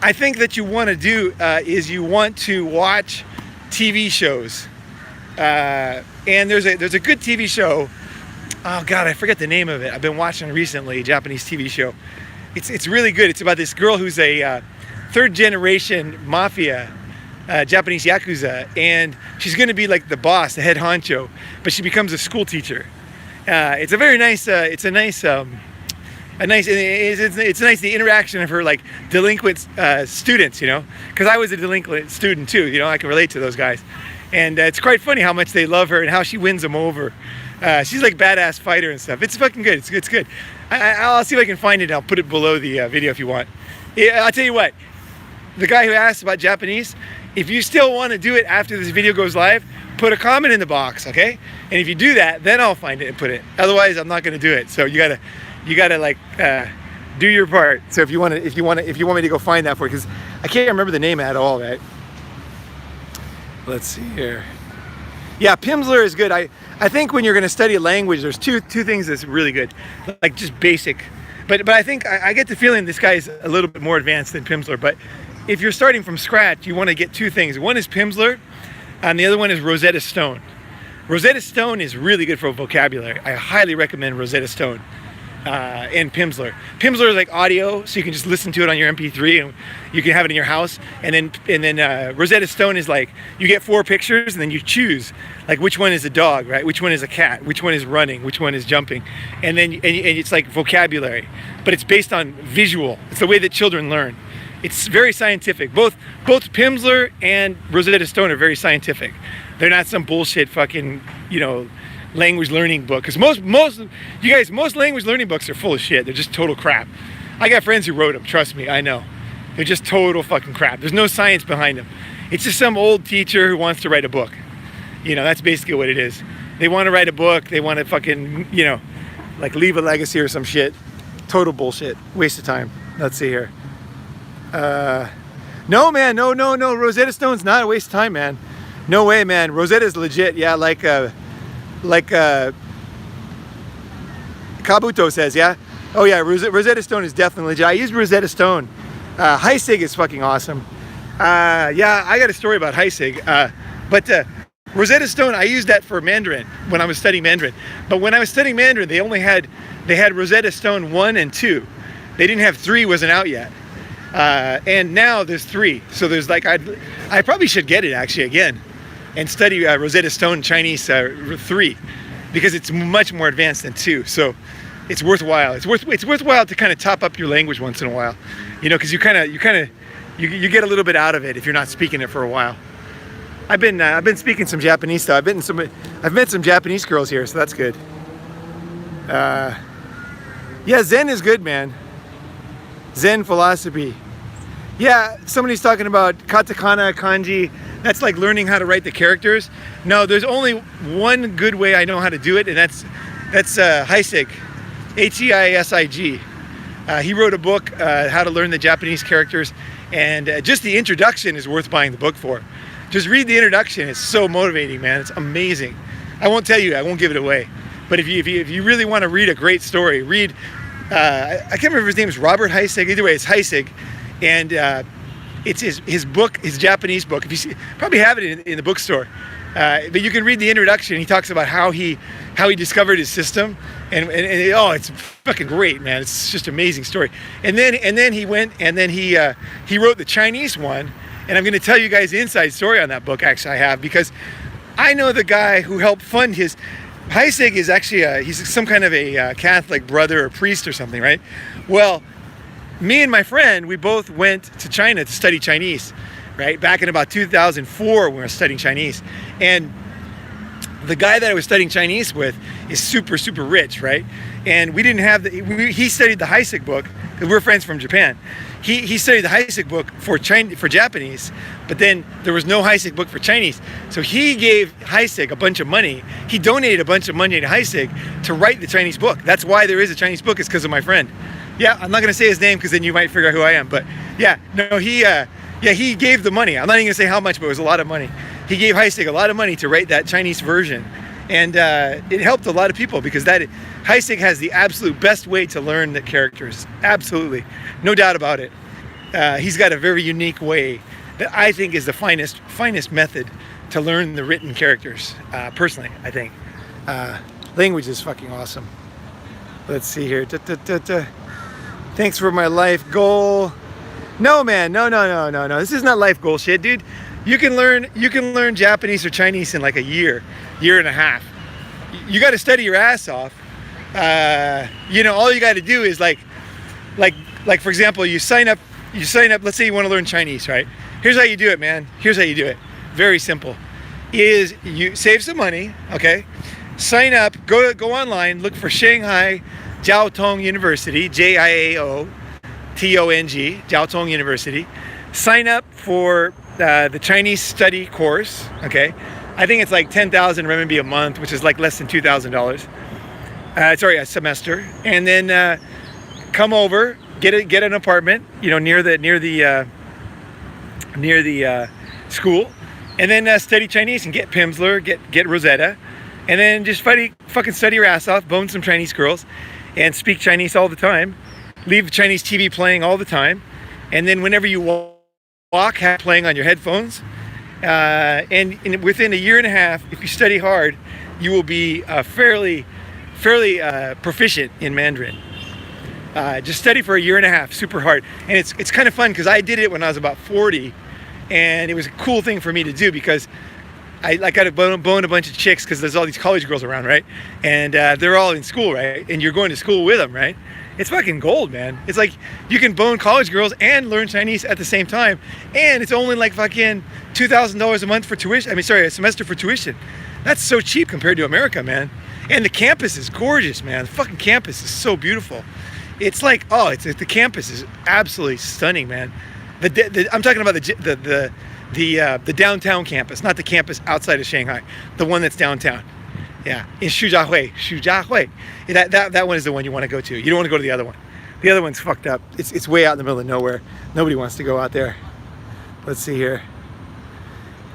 I think that you want to do is you want to watch TV shows. And there's a good TV show. Oh God, I forget the name of it. I've been watching recently, a Japanese TV show. It's really good. It's about this girl who's a third generation mafia, Japanese yakuza, and she's going to be like the boss, the head honcho, but she becomes a school teacher. It's a very nice. It's nice. The interaction of her like delinquent students, you know, because I was a delinquent student too. You know, I can relate to those guys. And it's quite funny how much they love her and how she wins them over. She's like badass fighter and stuff. It's fucking good. It's good. I'll see if I can find it. I'll put it below the video if you want. Yeah, I'll tell you what. The guy who asked about Japanese, if you still want to do it after this video goes live, put a comment in the box, okay? And if you do that, then I'll find it and put it. Otherwise, I'm not going to do it. So you gotta like do your part. So if you want me to go find that for you, because I can't remember the name at all, right? Let's see here. Yeah, Pimsleur is good. I think when you're going to study a language, there's two things that's really good, like just basic. But I think I get the feeling this guy is a little bit more advanced than Pimsleur. But if you're starting from scratch, you want to get 2 things. One is Pimsleur, and the other one is Rosetta Stone. Rosetta Stone is really good for vocabulary. I highly recommend Rosetta Stone. And Pimsleur. Pimsleur is like audio, so you can just listen to it on your MP3, and you can have it in your house. And then Rosetta Stone is like you get 4 pictures, and then you choose like which one is a dog, right? Which one is a cat? Which one is running? Which one is jumping? And then and it's like vocabulary, but it's based on visual. It's the way that children learn. It's very scientific. Both Pimsleur and Rosetta Stone are very scientific. They're not some bullshit fucking, you know, language learning book, because most language learning books are full of shit. They're just total crap. I got friends who wrote them, trust me, I know. They're just total fucking crap. There's no science behind them. It's just some old teacher who wants to write a book. You know, that's basically what it is. They want to write a book, they want to fucking, you know, like leave a legacy or some shit. Total bullshit. Waste of time. Let's see here. No man, no. Rosetta Stone's not a waste of time, man. No way, man. Rosetta's legit. Yeah, like Kabuto says, yeah, Oh yeah, Rosetta Stone is definitely legit. I used Rosetta Stone. Heisig is fucking awesome. Yeah, I got a story about Heisig. But Rosetta Stone, I used that for Mandarin when I was studying Mandarin. But when I was studying Mandarin, they had Rosetta Stone 1 and 2. They didn't have 3, wasn't out yet. And now there's 3. So there's like, I probably should get it actually again and study Rosetta Stone Chinese 3 because it's much more advanced than 2. So it's worthwhile. It's worthwhile to kind of top up your language once in a while, you know, because you get a little bit out of it if you're not speaking it for a while. I've been speaking some Japanese though. I've met some Japanese girls here, so that's good. Yeah, Zen is good, man. Zen philosophy. Yeah, somebody's talking about katakana, kanji. That's like learning how to write the characters. No, there's only one good way I know how to do it, and that's Heisig, Heisig. He wrote a book, How to Learn the Japanese Characters, and just the introduction is worth buying the book for. Just read the introduction. It's so motivating, man. It's amazing. I won't tell you. I won't give it away. But if you really want to read a great story, read. I can't remember if his name is Robert Heisig. Either way, it's Heisig, and it's his book, his Japanese book. If you see, probably have it in the bookstore. But you can read the introduction. He talks about how he discovered his system, and oh, it's fucking great, man. It's just an amazing story. And then he went and then he wrote the Chinese one. And I'm going to tell you guys the inside story on that book, actually, I have, because I know the guy who helped fund his... Heisig is actually, he's some kind of a Catholic brother or priest or something, right? Well, me and my friend, we both went to China to study Chinese, right? Back in about 2004 when we were studying Chinese. And the guy that I was studying Chinese with is super, super rich, right? And we didn't have he studied the Heisig book, because we're friends from Japan. He studied the Heisig book for Japanese, but then there was no Heisig book for Chinese. So he gave Heisig a bunch of money. He donated a bunch of money to Heisig to write the Chinese book. That's why there is a Chinese book, is because of my friend. Yeah, I'm not going to say his name because then you might figure out who I am. But yeah, no, he gave the money. I'm not even going to say how much, but it was a lot of money. He gave Heisig a lot of money to write that Chinese version. And it helped a lot of people because Heisig has the absolute best way to learn the characters. Absolutely. No doubt about it. He's got a very unique way that I think is the finest method to learn the written characters. Personally, I think. Language is fucking awesome. Let's see here. Thanks for my life goal. No, man. No. This is not life goal shit, dude. You can learn Japanese or Chinese in like a year and a half. You got to study your ass off. You know, all you got to do is like for example, you sign up. Let's say you want to learn Chinese, right? Here's how you do it, man. Here's how you do it. Very simple. Is you save some money, okay? Sign up. Go online. Look for Shanghai Jiao Tong University, JIAO TONG, Jiao Tong University. Sign up for the Chinese study course, okay? I think it's like 10,000 renminbi a month, which is like less than $2,000. Sorry, a semester. And then come over, get an apartment, you know, near the school, and then study Chinese and get Pimsleur, get Rosetta, and then just fucking study your ass off, bone some Chinese girls, and speak Chinese all the time. Leave Chinese TV playing all the time, and then whenever you walk, have it playing on your headphones. And within a year and a half, if you study hard, you will be fairly proficient in Mandarin. Just study for a year and a half, super hard. And it's kind of fun because I did it when I was about 40, and it was a cool thing for me to do because I got to bone a bunch of chicks because there's all these college girls around, right? And they're all in school, right? And you're going to school with them, right? It's fucking gold, man. It's like you can bone college girls and learn Chinese at the same time, and it's only like fucking $2,000 a month for tuition. A semester for tuition. That's so cheap compared to America, man. And the campus is gorgeous, man. The fucking campus is so beautiful. It's like, the campus is absolutely stunning, man. I'm talking about the downtown campus, not the campus outside of Shanghai, the one that's downtown. Yeah, in Shujiahui. That one is the one you want to go to. You don't want to go to the other one. The other one's fucked up. It's way out in the middle of nowhere. Nobody wants to go out there. Let's see here.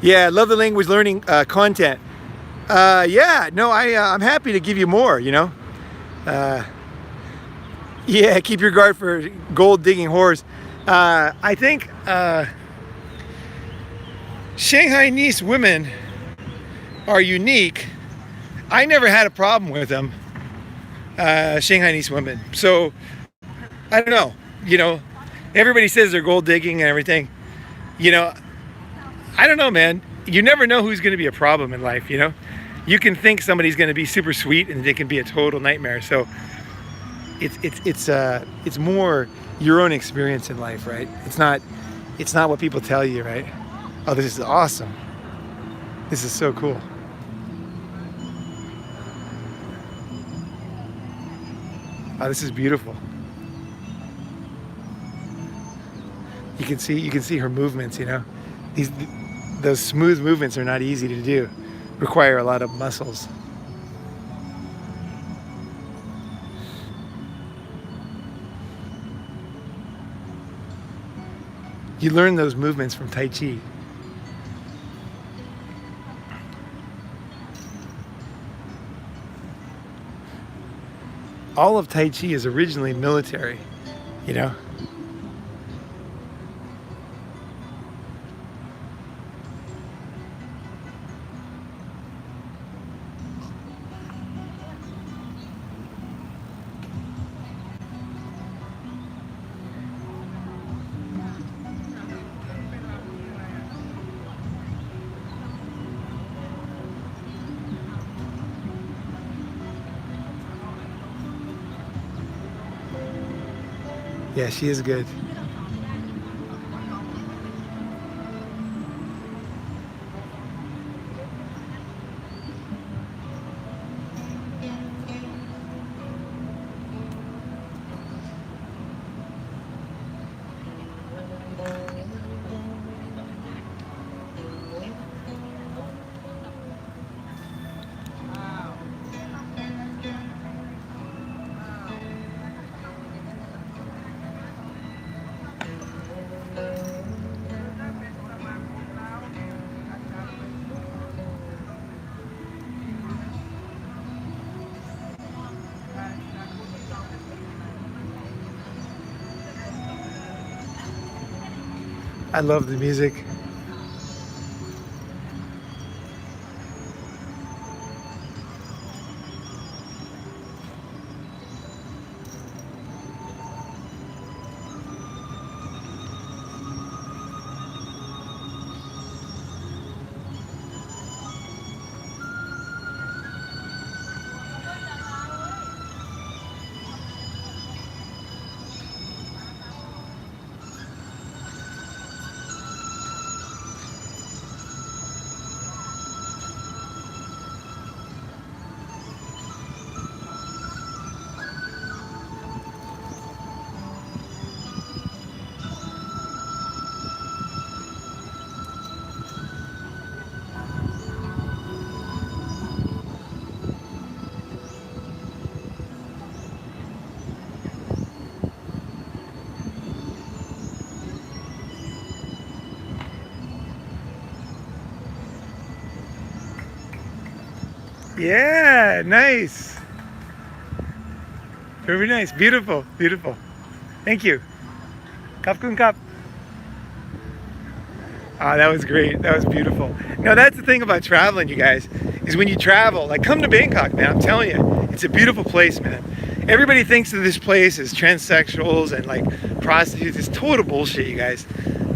Yeah, I love the language learning content. Yeah, no, I'm happy to give you more, you know. Yeah, keep your guard for gold digging whores. I think Shanghainese women are unique. I never had a problem with them, Shanghainese women. So I don't know. You know, everybody says they're gold digging and everything. You know, I don't know, man. You never know who's going to be a problem in life. You know, you can think somebody's going to be super sweet and they can be a total nightmare. So it's more your own experience in life, right? It's not what people tell you, right? Oh, this is awesome. This is so cool. Oh, this is beautiful. You can see her movements, you know. Those smooth movements are not easy to do. Require a lot of muscles. You learn those movements from Tai Chi. All of Tai Chi is originally military, you know. Yeah, she is good. I love the music. Yeah, nice. Very nice. Beautiful, beautiful. Thank you. Kap kun kap. Ah, that was great. That was beautiful. Now that's the thing about traveling, you guys, is when you travel, like come to Bangkok, man. I'm telling you, it's a beautiful place, man. Everybody thinks of this place as transsexuals and like prostitutes. It's total bullshit, you guys.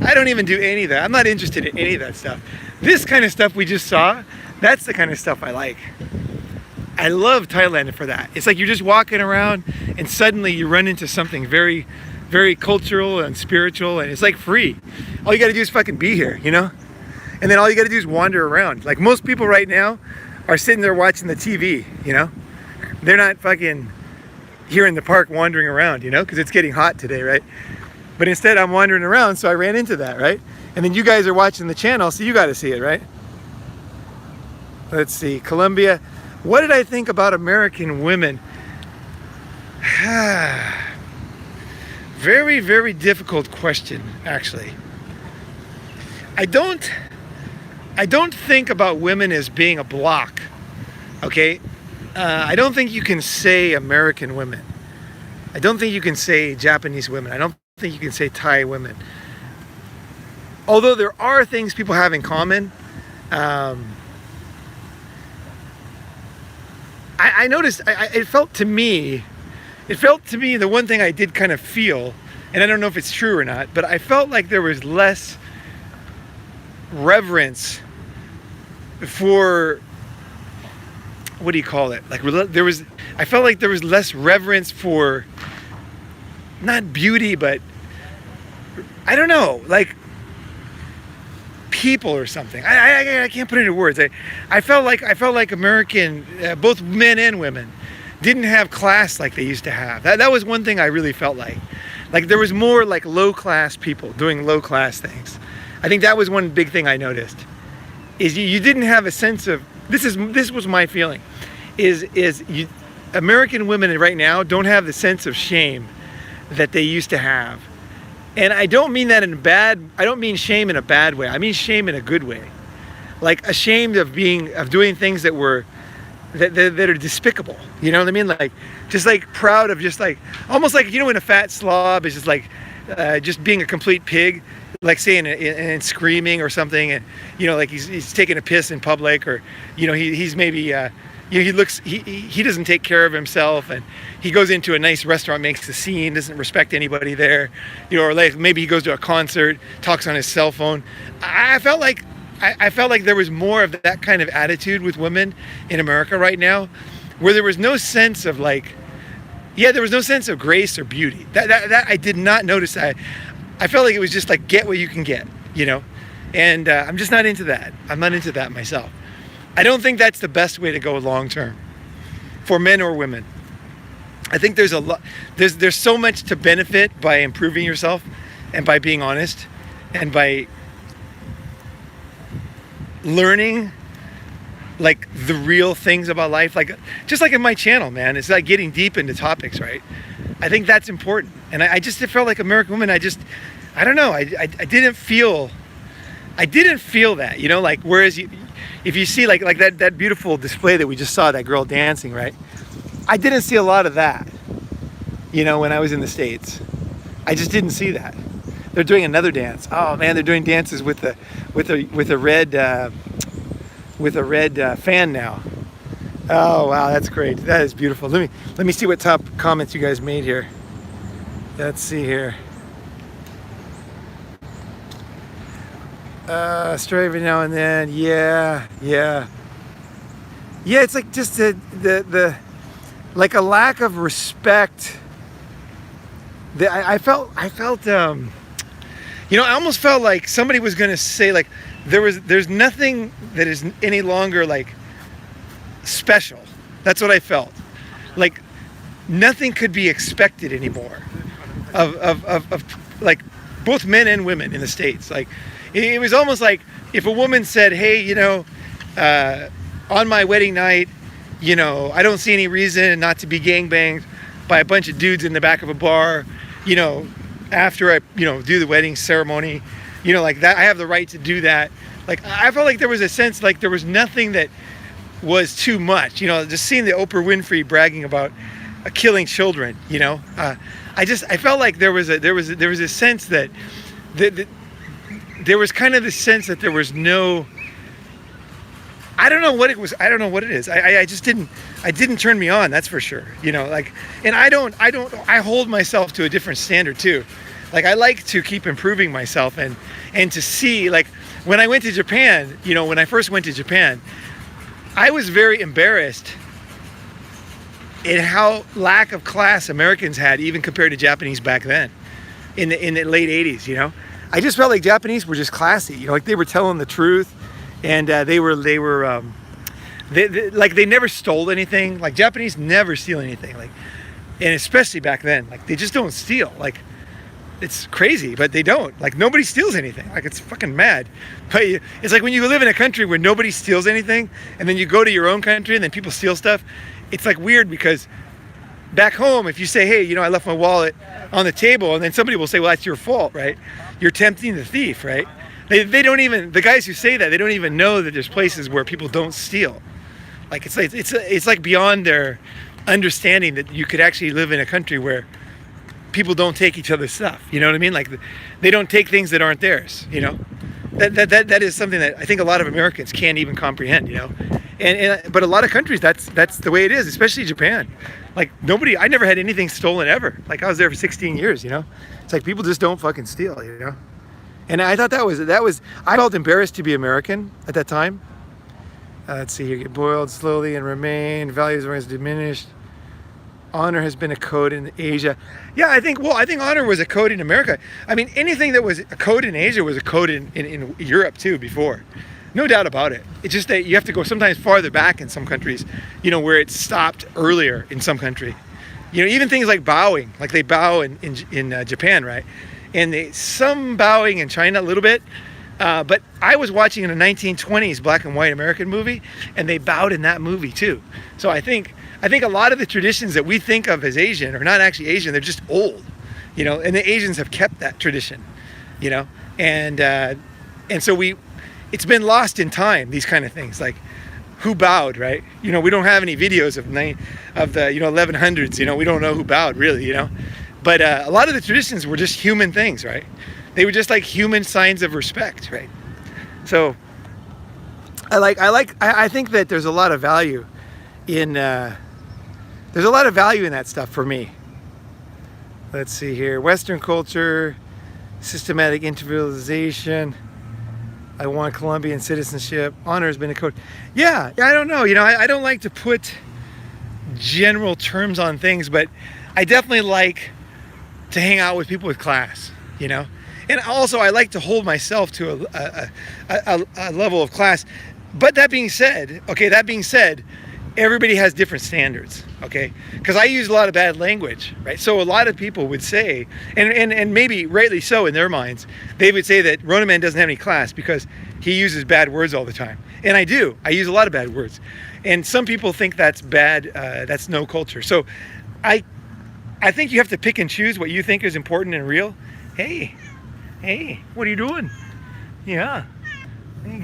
I don't even do any of that. I'm not interested in any of that stuff. This kind of stuff we just saw, that's the kind of stuff I like. I love Thailand for that. It's like you're just walking around and suddenly you run into something very, very cultural and spiritual, and it's like free. All you gotta do is fucking be here, you know? And then all you gotta do is wander around. Like most people right now are sitting there watching the TV, you know? They're not fucking here in the park wandering around, you know? Because it's getting hot today, right? But instead I'm wandering around, so I ran into that, right? And then you guys are watching the channel, so you gotta see it, right? Let's see, Colombia. What did I think about American women? Very, very difficult question, actually. I don't think about women as being a block, okay? I don't think you can say American women. I don't think you can say Japanese women. I don't think you can say Thai women. Although there are things people have in common. I noticed, it felt to me, the one thing I did kind of feel, and I don't know if it's true or not, but I felt like there was less reverence for, what do you call it? Like I felt like there was less reverence for, not beauty, but I don't know, like people or something. I can't put it into words. I felt like American, both men and women, didn't have class like they used to have. That was one thing I really felt like. Like there was more like low class people doing low class things. I think that was one big thing I noticed. Is you didn't have a sense of, this was my feeling, American women right now don't have the sense of shame that they used to have. And I don't mean that I don't mean shame in a bad way. I mean shame in a good way. Like ashamed of doing things that are despicable. You know what I mean? Like, just like proud of almost like, when a fat slob is just like, just being a complete pig, like saying and screaming or something. And, like he's taking a piss in public, or, he's maybe, he doesn't take care of himself, and he goes into a nice restaurant, makes a scene, doesn't respect anybody there, or like maybe he goes to a concert, talks on his cell phone. I felt like there was more of that kind of attitude with women in America right now, where there was no sense of there was no sense of grace or beauty. That I did not notice. I felt like it was just like, get what you can get, and I'm just not into that. I'm not into that myself. I don't think that's the best way to go long term for men or women. I think there's there's so much to benefit by improving yourself and by being honest and by learning like the real things about life, like just like in my channel, man. It's like getting deep into topics, right? I think that's important. And I just felt like American women, I don't know, I didn't feel that, like, whereas if you see like that beautiful display that we just saw, that girl dancing, right? I didn't see a lot of that, when I was in the States. I just didn't see that. They're doing another dance. Oh man, they're doing dances with a red fan now. Oh wow, that's great. That is beautiful. Let me see what top comments you guys made here. Let's see here. Stray every now and then. Yeah. It's like just the like a lack of respect. I felt I almost felt like somebody was gonna say like there's nothing that is any longer like special. That's what I felt. Like nothing could be expected anymore of like both men and women in the States. Like it was almost like if a woman said, hey, on my wedding night, I don't see any reason not to be gangbanged by a bunch of dudes in the back of a bar, after I, do the wedding ceremony, like that, I have the right to do that. Like, I felt like there was a sense, like there was nothing that was too much, just seeing the Oprah Winfrey bragging about killing children, I felt like there was a sense that there was kind of the sense that there was no, I don't know what it was. I don't know what it is. I just didn't turn me on. That's for sure. Like, and I hold myself to a different standard too. Like I like to keep improving myself and to see, like when I went to Japan, when I first went to Japan, I was very embarrassed in how lack of class Americans had, even compared to Japanese back then in the late 80s, I just felt like Japanese were just classy, like they were telling the truth. And they never stole anything. Like Japanese never steal anything. Like, and especially back then, like they just don't steal. Like, it's crazy, but they don't. Like nobody steals anything. Like it's fucking mad. But it's like when you live in a country where nobody steals anything, and then you go to your own country and then people steal stuff. It's like weird because back home, if you say, hey, I left my wallet on the table, and then somebody will say, well, that's your fault, right? You're tempting the thief, right? They don't even, the guys who say that, they don't even know that there's places where people don't steal. Like it's like beyond their understanding that you could actually live in a country where people don't take each other's stuff. You know what I mean? Like they don't take things that aren't theirs. You know, that is something that I think a lot of Americans can't even comprehend. You know, but a lot of countries that's the way it is, especially Japan. Like I never had anything stolen ever. Like I was there for 16 years. You know, it's like people just don't fucking steal. You know, and I thought that was I felt embarrassed to be American at that time. Let's see here. Get boiled slowly and remain. Values are diminished. Honor has been a code in Asia. Yeah, I think honor was a code in America. I mean, anything that was a code in Asia was a code in Europe too before. No doubt about it. It's just that you have to go sometimes farther back in some countries, you know, where it stopped earlier in some country. You know, even things like bowing, like they bow in Japan, right? And some bowing in China a little bit. But I was watching in a 1920s black and white American movie, and they bowed in that movie too. So I think a lot of the traditions that we think of as Asian are not actually Asian. They're just old, you know. And the Asians have kept that tradition, you know. And so it's been lost in time. These kind of things, like who bowed, right? You know, we don't have any videos of the 1100s. You know, we don't know who bowed really, you know. But a lot of the traditions were just human things, right? They were just like human signs of respect, right? So I think that there's a lot of value in that stuff for me. Let's see here. Western culture, systematic individualization. I want Colombian citizenship. Honor has been a code. Yeah, I don't know. You know, I don't like to put general terms on things, but I definitely like to hang out with people with class, you know? And also, I like to hold myself to a level of class. But that being said, everybody has different standards, okay? Because I use a lot of bad language, right? So a lot of people would say, and maybe rightly so in their minds, they would say that Ronaman doesn't have any class because he uses bad words all the time. And I do. I use a lot of bad words. And some people think that's bad, that's no culture. So I think you have to pick and choose what you think is important and real. Hey, what are you doing? Yeah. We'll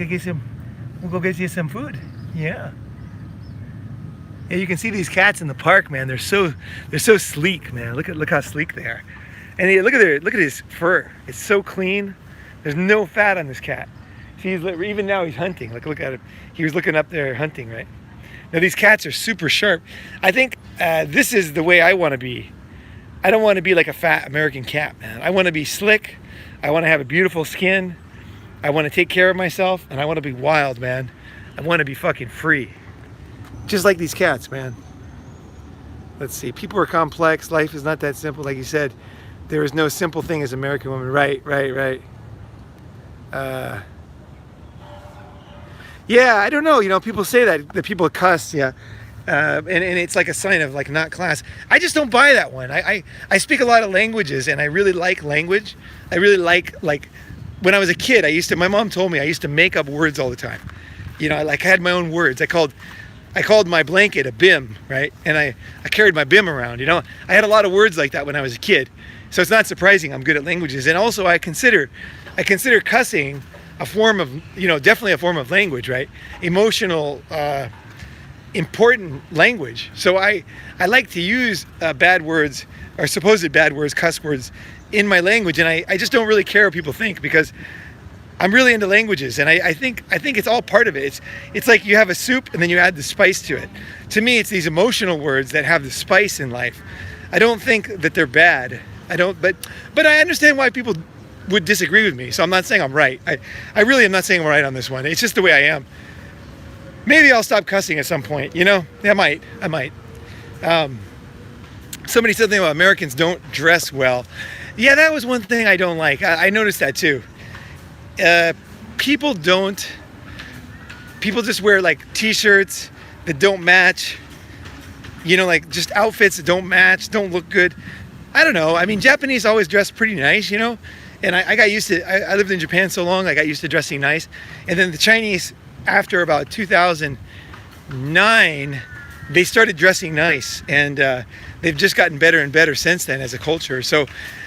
go get you some food. Yeah. Yeah, you can see these cats in the park, man. They're so sleek, man. Look how sleek they are. And look at his fur. It's so clean. There's no fat on this cat. See, even now he's hunting. Look at him. He was looking up there hunting, right? Now these cats are super sharp. I think this is the way I want to be. I don't want to be like a fat American cat, man. I want to be slick. I want to have a beautiful skin. I want to take care of myself, and I want to be wild, man. I want to be fucking free. Just like these cats, man. Let's see. People are complex. Life is not that simple. Like you said, there is no simple thing as American woman. Right. Yeah, I don't know. You know, people say that people cuss, yeah. And it's like a sign of like not class. I just don't buy that one. I speak a lot of languages, and I really like language. I really like when I was a kid, my mom told me I used to make up words all the time. You know, I had my own words. I called my blanket a bim, right? And I carried my bim around, you know. I had a lot of words like that when I was a kid. So it's not surprising I'm good at languages. And also I consider cussing a form of, you know, definitely a form of language, right? Emotional, important language. So I like to use bad words or supposed bad words, cuss words in my language, and I just don't really care what people think because I'm really into languages, and I think it's all part of it. It's like you have a soup and then you add the spice to it. To me, it's these emotional words that have the spice in life. I don't think that they're bad. I don't, but I understand why people would disagree with me. So I'm not saying I'm right. I really am not saying I'm right on this one. It's just the way I am. Maybe I'll stop cussing at some point, you know? I might. Somebody said something about Americans don't dress well. Yeah, that was one thing I don't like. I noticed that too. People just wear like t-shirts that don't match, you know, like just outfits that don't match, don't look good. I don't know. I mean, Japanese always dress pretty nice, you know, and I got used to, I lived in Japan so long, I got used to dressing nice. And then the Chinese, after about 2009, they started dressing nice, and they've just gotten better and better since then as a culture. So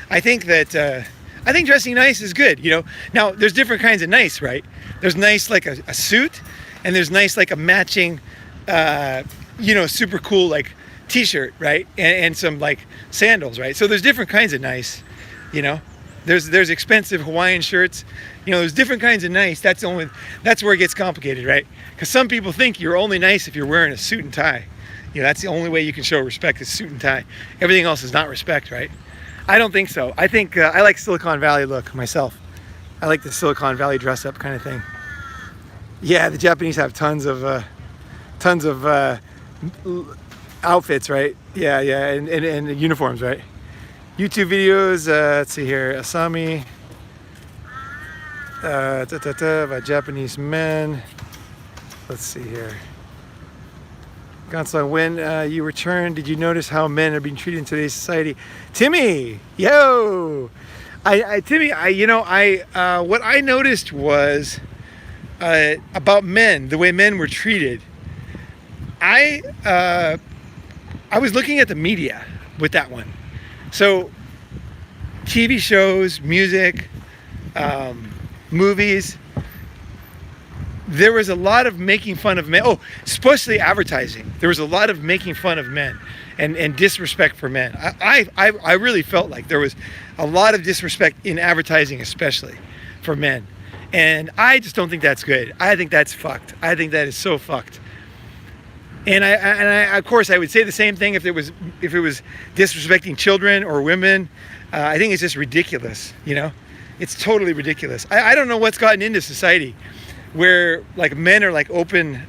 I think that I think dressing nice is good, you know. Now there's different kinds of nice, right? There's nice like a suit, and there's nice like a matching, you know, super cool like t-shirt, right? And some like sandals, right? So there's different kinds of nice, you know. There's expensive Hawaiian shirts, you know. There's different kinds of nice. That's where it gets complicated, right? Because some people think you're only nice if you're wearing a suit and tie. You know, that's the only way you can show respect is suit and tie. Everything else is not respect, right? I don't think so. I think I like Silicon Valley look myself. I like the Silicon Valley dress up kind of thing. Yeah, the Japanese have tons of outfits, right? Yeah, and uniforms, right? YouTube videos. Let's see here, Asami. About Japanese men. Let's see here. Gonzalo, when you returned, did you notice how men are being treated in today's society? Timmy, yo, Timmy, what I noticed was about men, the way men were treated. I was looking at the media with that one. So, TV shows, music, movies. There was a lot of making fun of men. Oh, especially advertising. There was a lot of making fun of men and disrespect for men. I really felt like there was a lot of disrespect in advertising, especially for men. And I just don't think that's good. I think that's fucked. I think that is so fucked. And I of course I would say the same thing if it was disrespecting children or women. I think it's just ridiculous, you know? It's totally ridiculous. I don't know what's gotten into society where like men are like open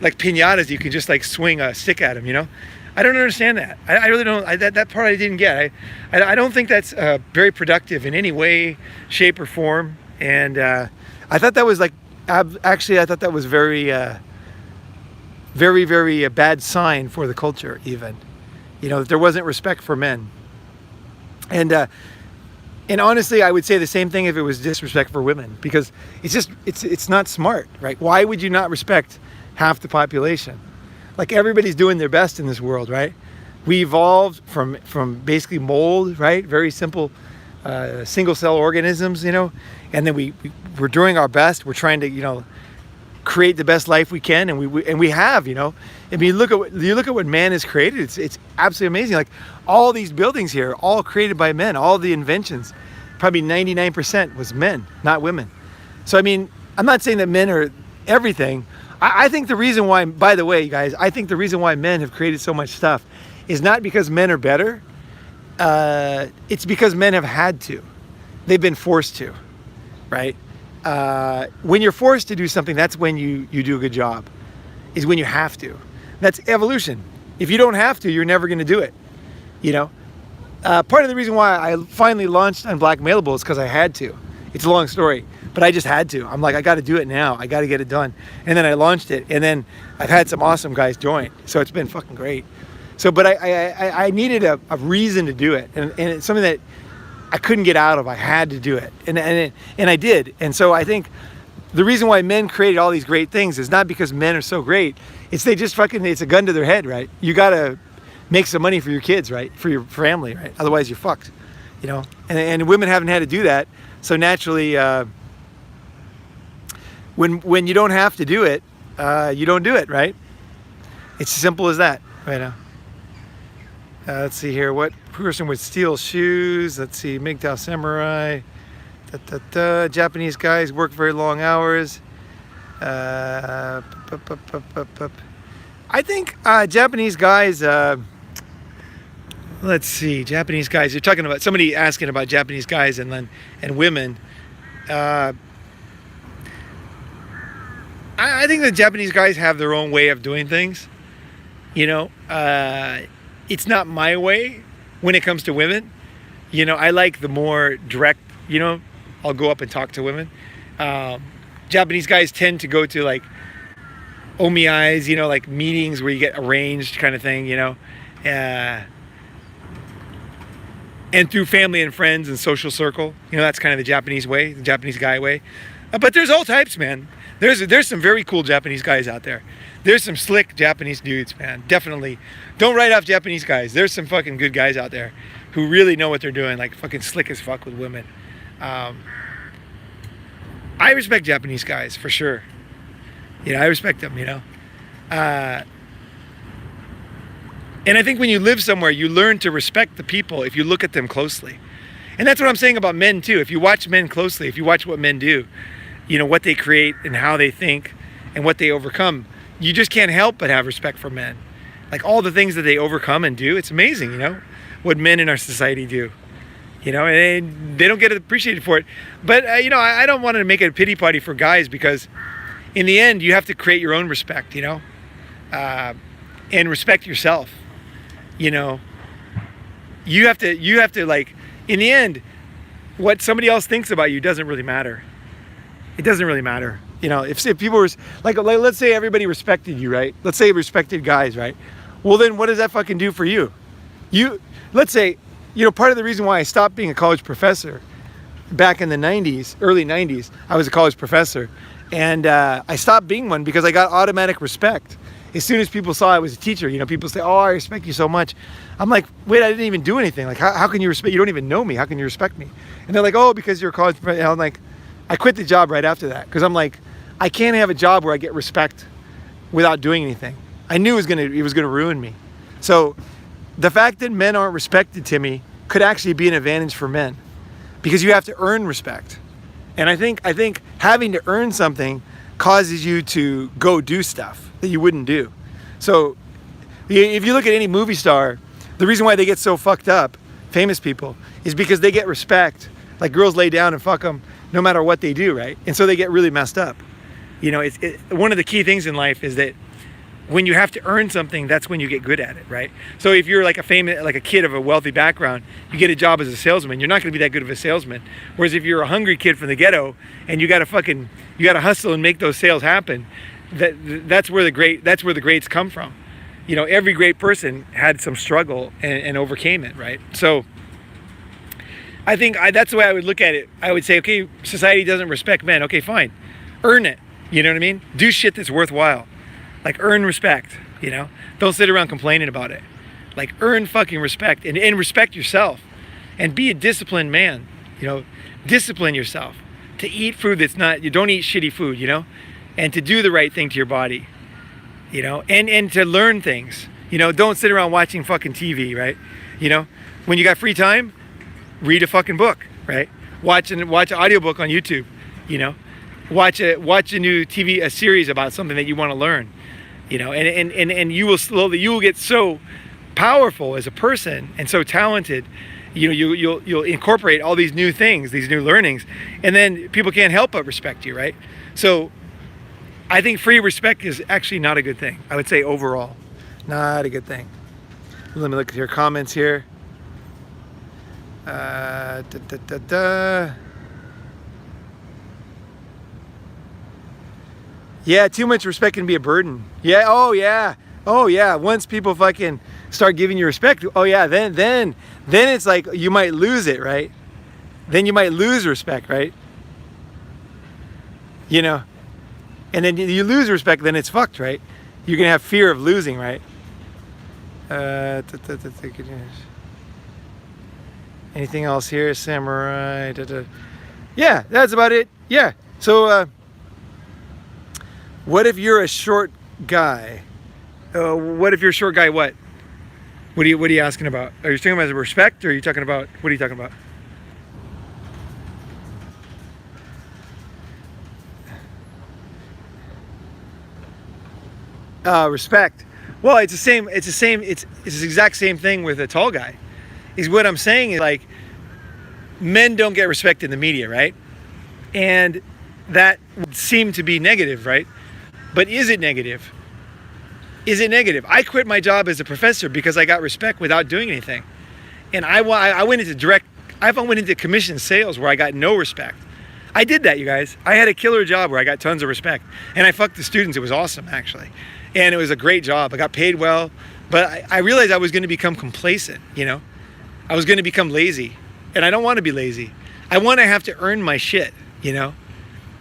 like piñatas, you can just like swing a stick at them, you know? I don't understand that. I really don't. That part I didn't get. I don't think that's very productive in any way, shape, or form. And I thought that was like actually I thought that was very very bad sign for the culture, even, you know, that there wasn't respect for men. And honestly, I would say the same thing if it was disrespect for women, because it's not smart, right? Why would you not respect half the population? Like, everybody's doing their best in this world, right? We evolved from basically mold, right? Very simple single cell organisms, you know, and then we're doing our best. We're trying to, you know, create the best life we can, and we have, you know. I mean, you look at what man has created. It's absolutely amazing. Like, all these buildings here, all created by men. All the inventions, probably 99% was men, not women. So I mean, I'm not saying that men are everything. I think the reason why, by the way, guys, I think the reason why men have created so much stuff is not because men are better. It's because men have had to. They've been forced to, right? When you're forced to do something, that's when you do a good job, is when you have to. That's evolution. If you don't have to, you're never going to do it, you know. Part of the reason why I finally launched Unblackmailable is because I had to. It's a long story, but I just had to. I'm like, I got to do it now. I got to get it done. And then I launched it, and then I've had some awesome guys join, so it's been fucking great. So, but I needed a reason to do it, and it's something that I couldn't get out of. I had to do it, and I did. And so I think the reason why men created all these great things is not because men are so great. It's it's a gun to their head, right? You gotta make some money for your kids, right? For your family, right? Otherwise you're fucked, you know. And women haven't had to do that, so naturally, when you don't have to do it, you don't do it, right? It's as simple as that, right now. Let's see here. What person would steal shoes? Let's see. MGTOW Samurai. Japanese guys work very long hours. I think Japanese guys. Let's see. Japanese guys. You're talking about somebody asking about Japanese guys and women. I think the Japanese guys have their own way of doing things. You know. It's not my way when it comes to women. You know, I like the more direct, you know, I'll go up and talk to women. Japanese guys tend to go to like omiais, you know, like meetings where you get arranged kind of thing, you know. And through family and friends and social circle, you know, that's kind of the Japanese way, the Japanese guy way. But there's all types, man. There's some very cool Japanese guys out there. There's some slick Japanese dudes, man. Definitely. Don't write off Japanese guys. There's some fucking good guys out there who really know what they're doing, like fucking slick as fuck with women. I respect Japanese guys, for sure. You know, I respect them, you know. And I think when you live somewhere, you learn to respect the people if you look at them closely. And that's what I'm saying about men too. If you watch men closely, if you watch what men do, you know, what they create and how they think and what they overcome, you just can't help but have respect for men. Like all the things that they overcome and do, it's amazing, you know, what men in our society do. You know, and they don't get appreciated for it. But, you know, I don't want to make it a pity party for guys, because in the end, you have to create your own respect, you know, and respect yourself. You know, you have to like, in the end, what somebody else thinks about you doesn't really matter. It doesn't really matter. You know, if people were like, let's say everybody respected you, right? Let's say respected guys, right? Well, then what does that fucking do for you? Let's say, you know, part of the reason why I stopped being a college professor back in the 90s, early 90s, I was a college professor, and I stopped being one because I got automatic respect. As soon as people saw I was a teacher, you know, people say, oh, I respect you so much. I'm like, wait, I didn't even do anything. Like, how can you respect? You don't even know me. How can you respect me? And they're like, oh, because you're a college professor. And I'm like, I quit the job right after that, because I'm like, I can't have a job where I get respect without doing anything. I knew it was gonna ruin me. So the fact that men aren't respected, to me, could actually be an advantage for men, because you have to earn respect. And I think having to earn something causes you to go do stuff that you wouldn't do. So if you look at any movie star, the reason why they get so fucked up, famous people, is because they get respect. Like, girls lay down and fuck them no matter what they do, right? And so they get really messed up. You know, one of the key things in life is that when you have to earn something, that's when you get good at it, right? So if you're like a kid of a wealthy background, you get a job as a salesman, you're not going to be that good of a salesman. Whereas if you're a hungry kid from the ghetto and you got to hustle and make those sales happen, that's where the greats come from. You know, every great person had some struggle and overcame it, right? So I think that's the way I would look at it. I would say, okay, society doesn't respect men. Okay, fine, earn it. You know what I mean? Do shit that's worthwhile. Like, earn respect, you know? Don't sit around complaining about it. Like, earn fucking respect, and respect yourself. And be a disciplined man, you know? Discipline yourself to eat food you don't eat shitty food, you know? And to do the right thing to your body, you know? And to learn things, you know? Don't sit around watching fucking TV, right? You know? When you got free time, read a fucking book, right? Watch an audiobook on YouTube, you know? Watch a new TV, a series about something that you want to learn, you know, and you will get so powerful as a person and so talented, you know, you'll incorporate all these new things, these new learnings, and then people can't help but respect you, right? So I think free respect is actually not a good thing. I would say overall, not a good thing. Let me look at your comments here. Yeah, too much respect can be a burden. Yeah, oh yeah. Once people fucking start giving you respect, oh yeah, then it's like you might lose it, right? Then you might lose respect, right? You know, and then you lose respect, then it's fucked, right? You're gonna have fear of losing, right? Anything else here, samurai? Yeah, that's about it. Yeah. So. What if you're a short guy? What if you're a short guy? What are you asking about? Are you talking about respect, or are you talking about, what are you talking about? Respect. Well, it's the exact same thing with a tall guy. Is what I'm saying is, like, men don't get respect in the media, right? And that would seem to be negative, right? But is it negative? Is it negative? I quit my job as a professor because I got respect without doing anything. And I went into commission sales where I got no respect. I did that, you guys. I had a killer job where I got tons of respect. And I fucked the students. It was awesome, actually. And it was a great job. I got paid well. But I realized I was going to become complacent, you know? I was going to become lazy. And I don't want to be lazy. I want to have to earn my shit, you know?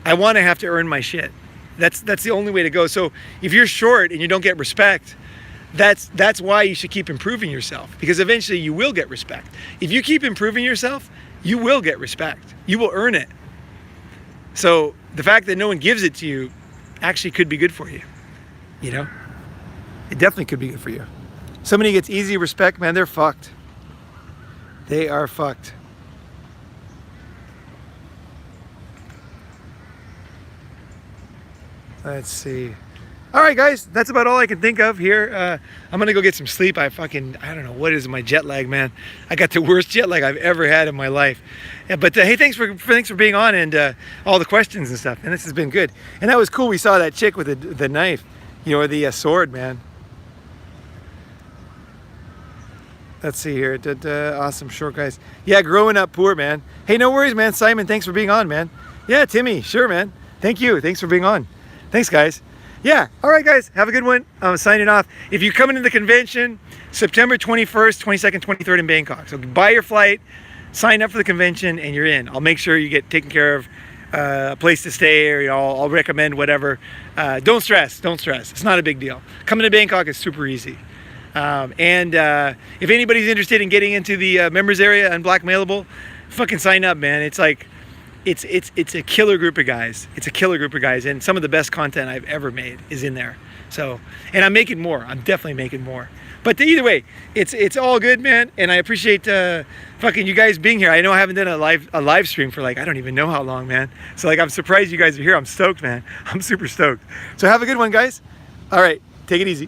I want to have to earn my shit. That's the only way to go. So if you're short and you don't get respect, that's why you should keep improving yourself, because eventually you will get respect. If you keep improving yourself, you will get respect. You will earn it. So the fact that no one gives it to you actually could be good for you. You know, it definitely could be good for you. Somebody gets easy respect, man, they're fucked. They are fucked. Let's see. All right, guys, that's about all I can think of here. I'm gonna go get some sleep. I don't know what is my jet lag, man. I got the worst jet lag I've ever had in my life. Yeah, but hey, thanks for being on and all the questions and stuff. And this has been good. And that was cool. We saw that chick with the knife, you know, or the sword, man. Let's see here. Awesome short, guys. Yeah, growing up poor, man. Hey, no worries, man. Simon, thanks for being on, man. Yeah, Timmy, sure, man. Thank you. Thanks for being on. Thanks, guys. Yeah, all right, guys, have a good one. I'm signing off. If you're coming to the convention, September 21st, 22nd, 23rd in Bangkok. So buy your flight, sign up for the convention, and you're in. I'll make sure you get taken care of, a place to stay, or, you know, I'll recommend whatever. Don't stress. It's not a big deal. Coming to Bangkok is super easy. If anybody's interested in getting into the members area unblackmailable, fucking sign up, man. It's like, it's a killer group of guys. It's a killer group of guys, and some of the best content I've ever made is in there. So, and I'm making more. I'm definitely making more. But either way, it's all good, man. And I appreciate fucking you guys being here. I know I haven't done a live stream for like, I don't even know how long, man. So like, I'm surprised you guys are here. I'm stoked, man. I'm super stoked. So have a good one, guys. All right, take it easy.